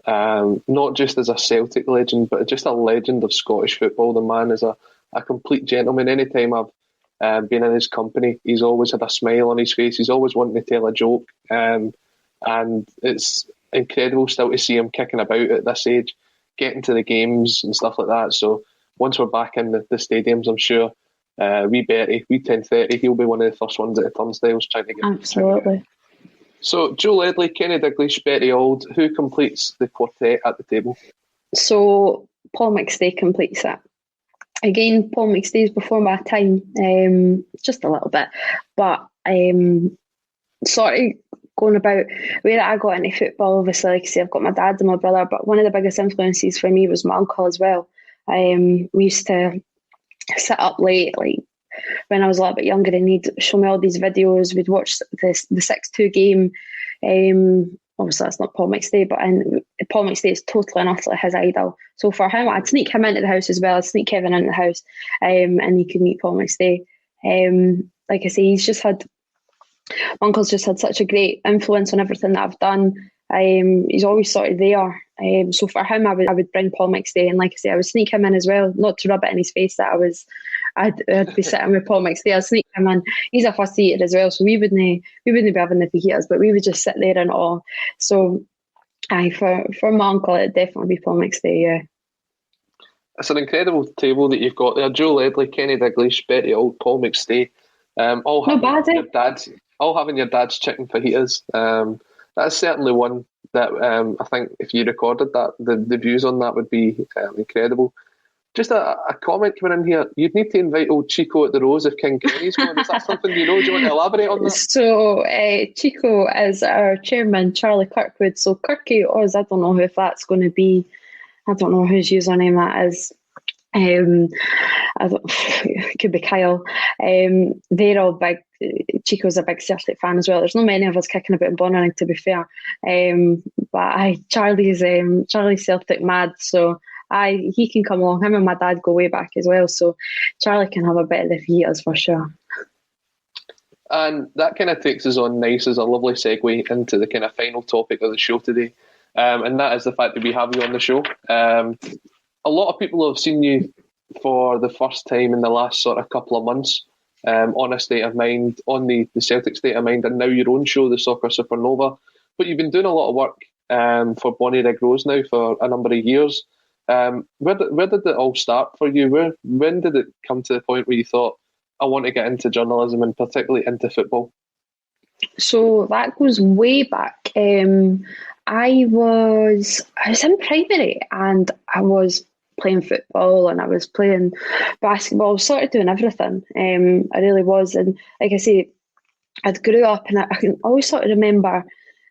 Not just as a Celtic legend, but just a legend of Scottish football. The man is a complete gentleman. Anytime I've been in his company, he's always had a smile on his face. He's always wanting to tell a joke, and it's incredible still to see him kicking about at this age, getting to the games and stuff like that. So once we're back in the stadiums, I'm sure wee Bertie, wee 10:30, he'll be one of the first ones at the turnstiles trying to get. Absolutely. So Joe Ledley, Kenny Dalglish, Bertie Auld, who completes the quartet at the table? So Paul McStay completes it. Again, Paul McStay's before my time, just a little bit, but sort of going about the way that I got into football. Obviously, like I say, I've got my dad and my brother, but one of the biggest influences for me was my uncle as well. We used to sit up late, like when I was a little bit younger, and he'd show me all these videos. We'd watch the 6-2 game. Obviously, that's not Paul McStay, but Paul McStay is totally and utterly his idol. So for him, I'd sneak him into the house as well. I'd sneak Kevin into the house, and he could meet Paul McStay. Like I say, my uncle's just had such a great influence on everything that I've done. He's always sort of there. So for him, I would bring Paul McStay, and like I say, I would sneak him in as well, not to rub it in his face that I'd be sitting with Paul McStay. I'd sneak him in. He's a fussy eater as well, so we wouldn't be having the fajitas, but we would just sit there and all. So, for my uncle, it'd definitely be Paul McStay. Yeah. It's an incredible table that you've got there. Joe Ledley, Kenny Dalglish, Bertie Auld, Paul McStay, all having your dad's chicken fajitas. That's certainly one that I think if you recorded that, the views on that would be incredible. Just a comment coming in here. You'd need to invite old Chico at the Rose if King Kenny's going. Is that something you know? Do you want to elaborate on that? So Chico is our chairman, Charlie Kirkwood. So Kirky Oz, I don't know if that's going to be. I don't know whose username that is. It could be Kyle. They're all big. Chico's a big Celtic fan as well. There's not many of us kicking about in Bonnering, to be fair. But Charlie's Celtic mad, so he can come along. Him and my dad go way back as well, so Charlie can have a bit of the fajitas for sure. And that kind of takes us on nice as a lovely segue into the kind of final topic of the show today, and that is the fact that we have you on the show. A lot of people have seen you for the first time in the last sort of couple of months on A State of Mind, on the Celtic State of Mind, and now your own show, the Soccer Supernova. But you've been doing a lot of work for Bonnie Rig Rose now for a number of years. Where did it all start for you? When did it come to the point where you thought, I want to get into journalism and particularly into football? So that goes way back. I was in primary and I was playing football and I was playing basketball. I was sort of doing everything. I really was. And like I say, I'd grew up and I can always sort of remember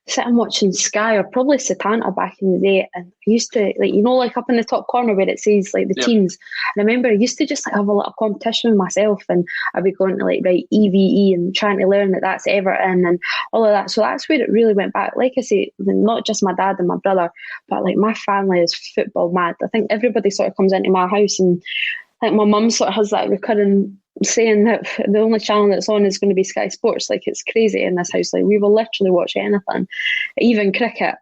sitting watching Sky or probably Setanta back in the day, and I used to, like up in the top corner where it says like the teams. And I remember I used to just like have a little competition with myself, and I'd be going to like write EVE and trying to learn that that's Everton and all of that. So that's where it really went back. Like I say, not just my dad and my brother, but like my family is football mad. I think everybody sort of comes into my house, and like my mum sort of has that recurring saying that the only channel that's on is going to be Sky Sports. Like, it's crazy in this house. Like, we will literally watch anything, even cricket.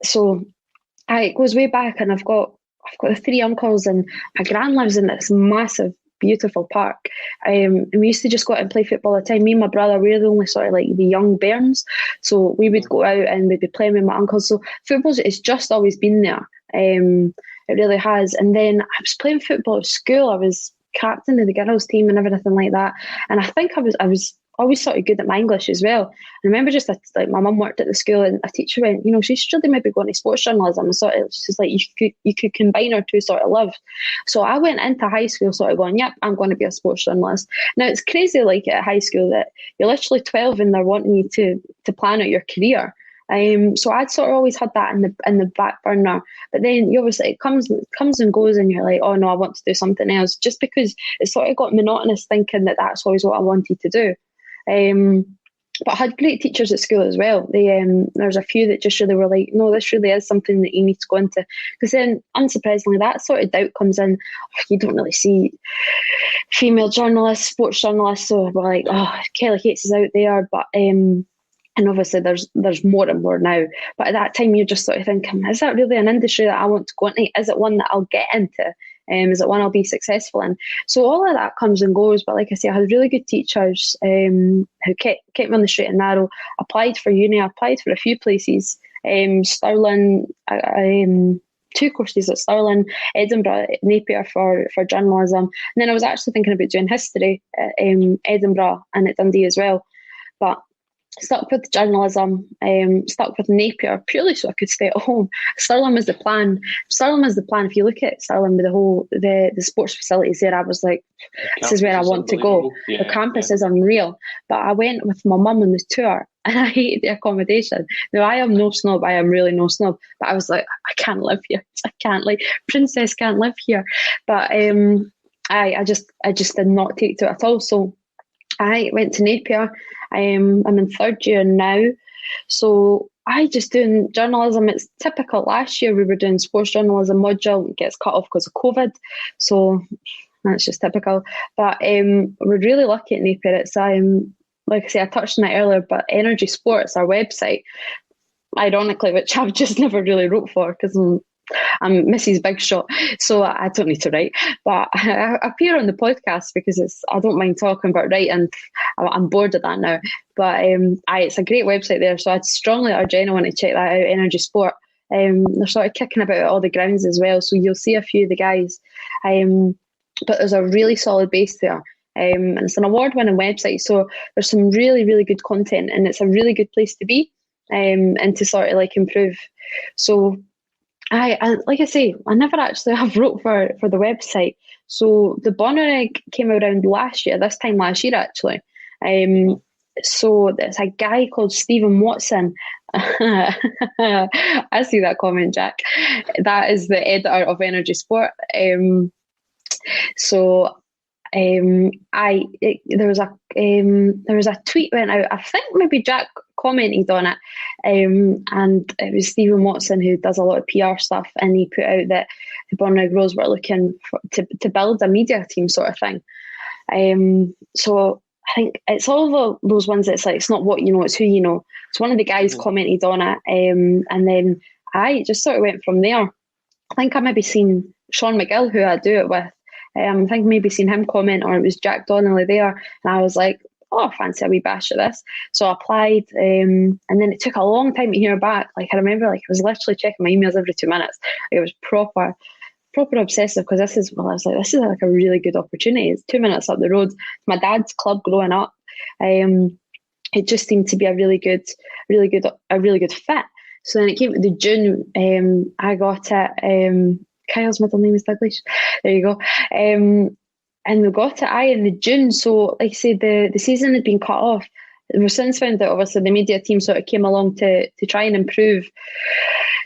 So it goes way back, and I've got 3 uncles, and my gran lives in this massive, beautiful park. And we used to just go out and play football all the time. Me and my brother, we're the only sort of like the young bairns, so we would go out and we'd be playing with my uncles. So football's, it's just always been there. It really has. And then I was playing football at school. I was captain of the girls' team and everything like that. And I think I was always sort of good at my English as well. I remember just like my mum worked at the school, and a teacher went, she should really maybe go into sports journalism. And sort of, she's like, you could combine our two sort of loves. So I went into high school sort of going, yep, I'm going to be a sports journalist. Now, it's crazy, like at high school, that you're literally 12 and they're wanting you to plan out your career. So I'd sort of always had that in the back burner, but then you obviously it comes and goes, and you're like, oh no, I want to do something else, just because it sort of got monotonous thinking that that's always what I wanted to do. But I had great teachers at school as well. There's a few that just really were like, no, this really is something that you need to go into. Because then, unsurprisingly, that sort of doubt comes in. You don't really see female journalists, sports journalists, so we're like, oh, Kelly Cates is out there, but and obviously there's more and more now. But at that time, you're just sort of thinking, is that really an industry that I want to go into? Is it one that I'll get into? Is it one I'll be successful in? So all of that comes and goes. But like I say, I had really good teachers who kept me on the straight and narrow. Applied for uni. I applied for a few places. Stirling, 2 courses at Stirling, Edinburgh, Napier for journalism. And then I was actually thinking about doing history at Edinburgh and at Dundee as well. But stuck with journalism, stuck with Napier purely so I could stay at home. Stirling was the plan. If you look at Stirling with the sports facilities there, I was like, this is where I want to go. Yeah, the campus is unreal. But I went with my mum on the tour, and I hated the accommodation. Now, I am no snob. I am really no snob. But I was like, I can't live here. I can't, like, Princess can't live here. But I just did not take to it at all. So I went to Napier. I'm in 3rd year now, so I just doing journalism. It's typical. Last year we were doing sports journalism module. It gets cut off because of COVID, so that's just typical. But we're really lucky at Napier. It's like I say, I touched on it earlier, but Energy Sports, our website, ironically, which I've just never really wrote for because I'm Mrs. Big Shot, so I don't need to write. But I appear on the podcast because I don't mind talking about writing. I'm bored of that now. But it's a great website there, so I'd strongly urge anyone to check that out, Energy Sport. They're sort of kicking about at all the grounds as well, so you'll see a few of the guys. But there's a really solid base there. And it's an award-winning website, so there's some really, really good content, and it's a really good place to be and to sort of like improve. So I like I say, I never actually have wrote for the website. So the Bonner Egg came around this time last year actually. So there's a guy called Stephen Watson. I see that comment, Jack. That is the editor of Energy Sport. There was a tweet went out. I think maybe Jack commented on it, and it was Stephen Watson who does a lot of PR stuff, and he put out that the Bonner Rose were looking to build a media team sort of thing. So I think it's all those ones that's like, it's not what you know, it's who you know. So one of the guys commented on it, and then I just sort of went from there. I think I maybe seen Sean McGill, who I do it with. I think maybe seen him comment, or it was Jack Donnelly there, and I was like, oh, I fancy a wee bash at this. So I applied, and then it took a long time to hear back. Like, I remember, like, I was literally checking my emails every 2 minutes. Like, it was proper obsessive, because I was like, this is like a really good opportunity. It's 2 minutes up the road. My dad's club growing up. It just seemed to be a really good fit. So then it came to the June. I got it. Kyle's middle name is Douglas. There you go. And we got it in the June. So, like I say, the season had been cut off. We've since found that obviously the media team sort of came along to try and improve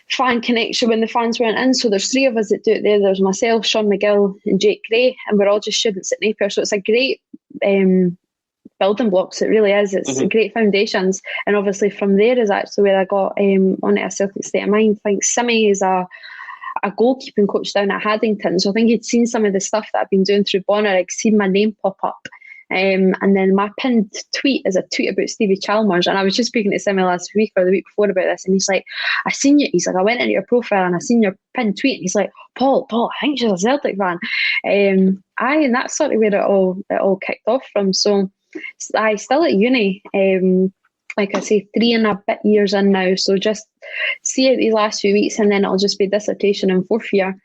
fan connection when the fans weren't in. So there's 3 of us that do it there. There's myself, Sean McGill and Jake Gray, and we're all just students at Napier. So it's a great building blocks. It really is. It's great foundations. And obviously from there is actually where I got onto a Celtic State of Mind. I think Simi is a a goalkeeping coach down at Haddington. So I think he'd seen some of the stuff that I've been doing through Bonner. I'd seen my name pop up. And then my pinned tweet is a tweet about Stevie Chalmers. And I was just speaking to Simon last week or the week before about this. And he's like, I seen you. He's like, I went into your profile and I seen your pinned tweet. And he's like, Paul, I think she's a Celtic fan. And that's sort of where it all kicked off from. So I still at uni. Like I say, 3.5 years in now. So just see it these last few weeks, and then it'll just be dissertation in 4th year.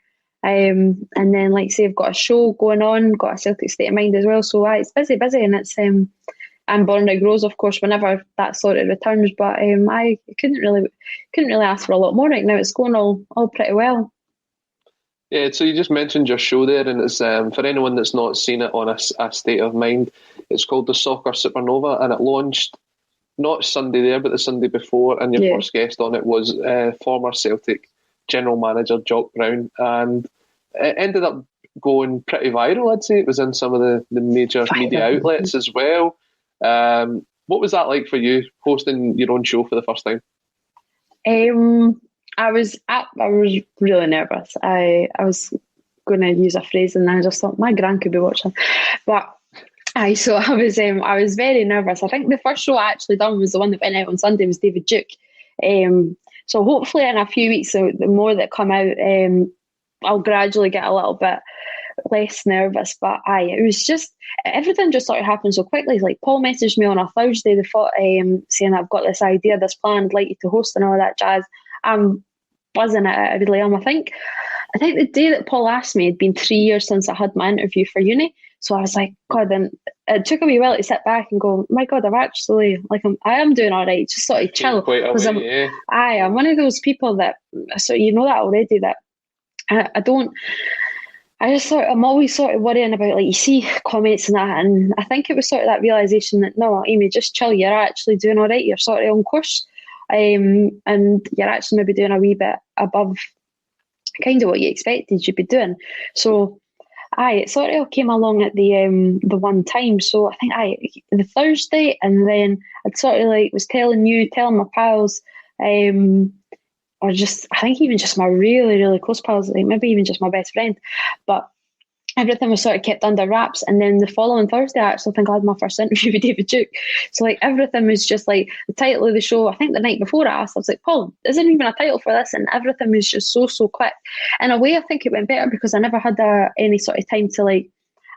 And then, like I say, I've got a show going on, got a Celtic State of Mind as well. So it's busy, and it's and Born grows, of course, whenever that sort of returns. But I couldn't really ask for a lot more right now. It's going all pretty well. Yeah, so you just mentioned your show there, and it's for anyone that's not seen it on a State of Mind, it's called the Soccer Supernova, and it launched not Sunday there, but the Sunday before, and your first guest on it was former Celtic general manager Jock Brown, and it ended up going pretty viral, I'd say. It was in some of the major media outlets as well. What was that like for you, hosting your own show for the first time? I was really nervous. I was going to use a phrase, and I just thought my gran could be watching, but I was very nervous. I think the first show I actually done was the one that went out on Sunday, was David Duke. So hopefully in a few weeks, the more that come out, I'll gradually get a little bit less nervous. But it was just, everything just sort of happened so quickly. Like, Paul messaged me on a Thursday, saying I've got this idea, this plan, I'd like you to host and all that jazz. I'm buzzing at it, I really am. I think the day that Paul asked me, it'd been 3 years since I had my interview for uni. So I was like, God, and it took a wee while to sit back and go, my God, I am doing all right, just sort of chill. Because I'm one of those people that, so you know that already, that I'm always sort of worrying about, like, you see comments and that, and I think it was sort of that realisation that, no, Amy, just chill, you're actually doing all right, you're sort of on course, and you're actually maybe doing a wee bit above kind of what you expected you'd be doing. So it sort of came along at the one time. So I think the Thursday, and then I'd sort of like was telling my pals, or just, I think even just my really, really close pals, like maybe even just my best friend, but everything was sort of kept under wraps. And then the following Thursday, I actually think I had my first interview with David Duke. So like everything was just like the title of the show. I think the night before I asked, I was like, Paul, isn't even a title for this? And everything was just so quick. In a way, I think it went better because I never had any sort of time to, like,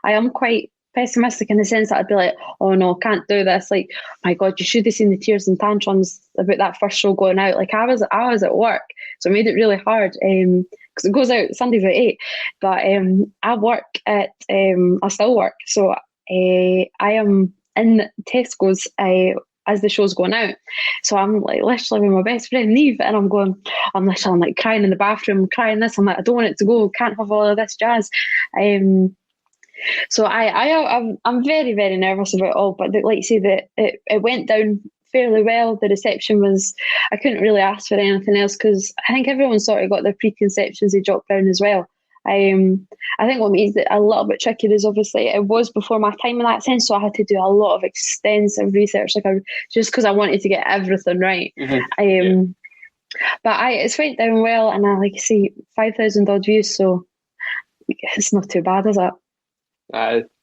I am quite pessimistic in the sense that I'd be like, oh no, can't do this. Like, my God, you should have seen the tears and tantrums about that first show going out. Like, I was at work, so it made it really hard. Because it goes out Sundays at 8, but I work at I still work, so I am in Tesco's as the show's going out. So I'm like literally with my best friend Neve, and I'm literally like crying in the bathroom, crying this. I'm like, I don't want it to go, can't have all of this jazz. So I'm very, very nervous about it all, but like you say, that it went down fairly well. The reception was, I couldn't really ask for anything else, because I think everyone sort of got their preconceptions of Jock Brown as well. I think what makes it a little bit trickier is obviously it was before my time in that sense, so I had to do a lot of extensive research, just because I wanted to get everything right. Mm-hmm. But it's went down well, and I, like you see, 5,000 odd views, so it's not too bad, is it?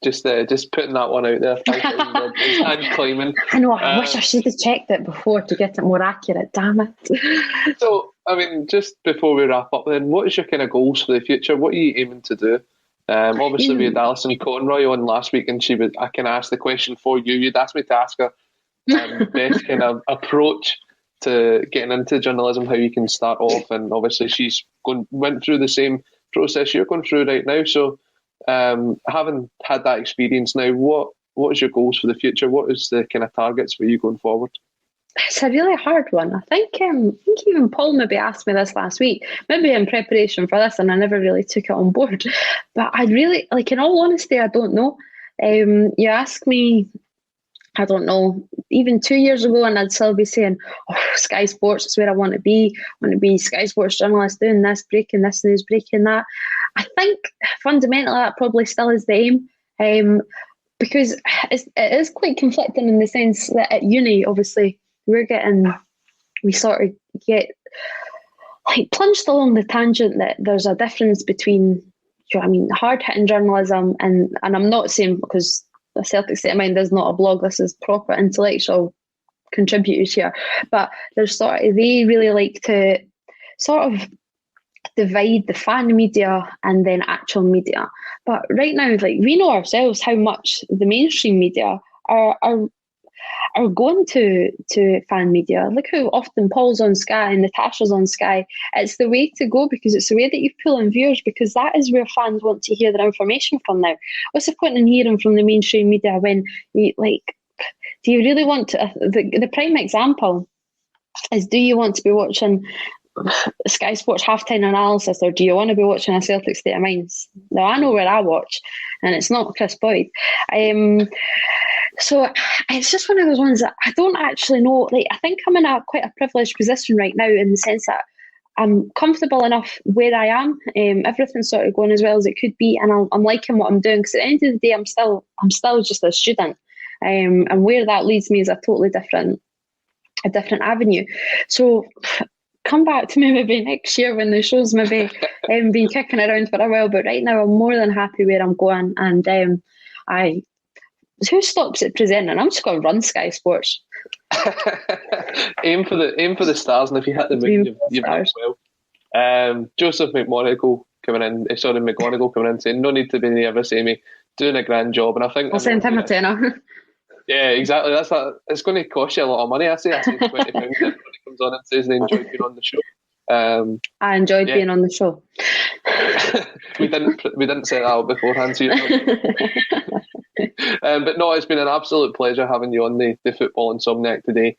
Just putting that one out there. And claiming. I know. I wish I should have checked it before to get it more accurate. Damn it. So, I mean, just before we wrap up, then, what is your kind of goals for the future? What are you aiming to do? Obviously, we had Alison Conroy on last week, and I can ask the question for you. You'd asked me to ask her the best kind of approach to getting into journalism, how you can start off, and obviously she's went through the same process you're going through right now. So, having had that experience now, what is your goals for the future? What is the kind of targets for you going forward? It's a really hard one. I think even Paul maybe asked me this last week, maybe in preparation for this, and I never really took it on board. But I'd really, like, in all honesty, I don't know. You ask me, I don't know, even 2 years ago, and I'd still be saying, Sky Sports is where I want to be. I want to be Sky Sports journalist, doing this, breaking this news, breaking that. I think fundamentally that probably still is the aim, because it is quite conflicting in the sense that at uni, obviously, we sort of get like plunged along the tangent that there's a difference between, you know what I mean, hard hitting journalism and I'm not saying because the Celtic State of Mind is not a blog, this is proper intellectual contributors here, but there's sort of, they really like to sort of divide the fan media and then actual media. But right now, like, we know ourselves how much the mainstream media are going to fan media. Look how often Paul's on Sky and Natasha's on Sky. It's the way to go because it's the way that you pull in viewers, because that is where fans want to hear their information from now. What's the point in hearing from the mainstream media when you, like, do you really want to, the prime example is, do you want to be watching Sky Sports halftime analysis, or do you want to be watching a Celtic State of Mind? Now, I know where I watch, and it's not Chris Boyd. So it's just one of those ones that I don't actually know. Like, I think I'm in quite a privileged position right now, in the sense that I'm comfortable enough where I am. Everything's sort of going as well as it could be, and I'm liking what I'm doing. Because at the end of the day, I'm still just a student, and where that leads me is a totally different avenue. So come back to me maybe next year when the show's maybe been kicking around for a while. But right now, I'm more than happy where I'm going, and who stops at presenting? I'm just going to run Sky Sports. aim for the stars, and if you hit the moon, you've done well. Joseph McGonigal coming in saying, "No need to be nervous, Amy. Doing a grand job." And I think I'll send him a tenner. Yeah, exactly. It's going to cost you a lot of money. I say £20 when he comes on and says they enjoyed being on the show. I enjoyed being on the show. we didn't set that out beforehand, so but no, it's been an absolute pleasure having you on the Football Insomniac today.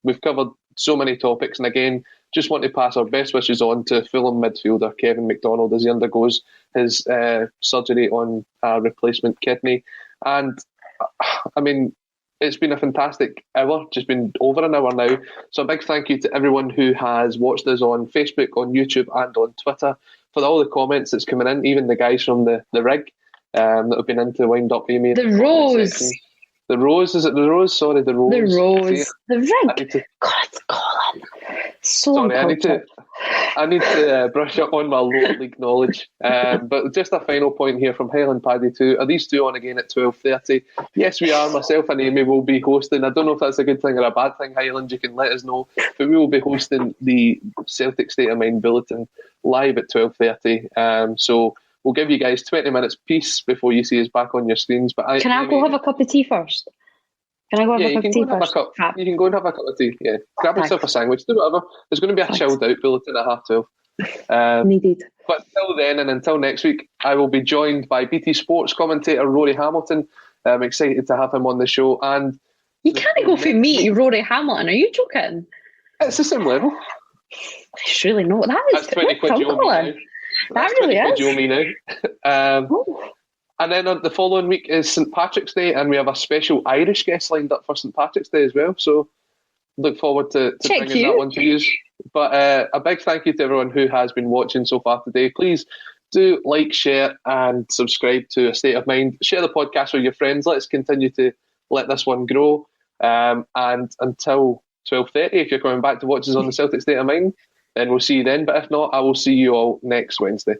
We've covered so many topics, and again, just want to pass our best wishes on to Fulham midfielder Kevin Mcdonald as he undergoes his surgery on a replacement kidney. And I mean, it's been a fantastic hour, just been over an hour now. So a big thank you to everyone who has watched us on Facebook, on YouTube and on Twitter for all the comments that's coming in, even the guys from the rig that have been into Wind Up Amy. The Rose. The Rose, is it the Rose? Sorry, the Rose. The Rose. The rig. God, Colin. So sorry, I need to brush up on my lower league knowledge. But just a final point here from Highland Paddy 2. Are these two on again at 12:30? Yes, we are. Myself and Amy will be hosting. I don't know if that's a good thing or a bad thing, Highland. You can let us know. But we will be hosting the Celtic State of Mind Bulletin live at 12:30. So we'll give you guys 20 minutes peace before you see us back on your screens. But Can I go have a cup of tea first? Can I go have a cup of tea first? You can go and have a cup of tea, yeah. Grab yourself a sandwich, do whatever. There's going to be a chilled out bulletin at 12:30. Needed. But until then, and until next week, I will be joined by BT Sports commentator Rory Hamilton. I'm excited to have him on the show. And you can't go for me to Rory Hamilton. Are you joking? It's the same level. Surely not. That's 20 quid you owe me now. That really is. You owe me now. And then the following week is St Patrick's Day, and we have a special Irish guest lined up for St Patrick's Day as well. So look forward to bringing that one to you. But a big thank you to everyone who has been watching so far today. Please do like, share, and subscribe to A State of Mind. Share the podcast with your friends. Let's continue to let this one grow. And until 12:30, if you're coming back to watch us on the Celtic State of Mind, then we'll see you then. But if not, I will see you all next Wednesday.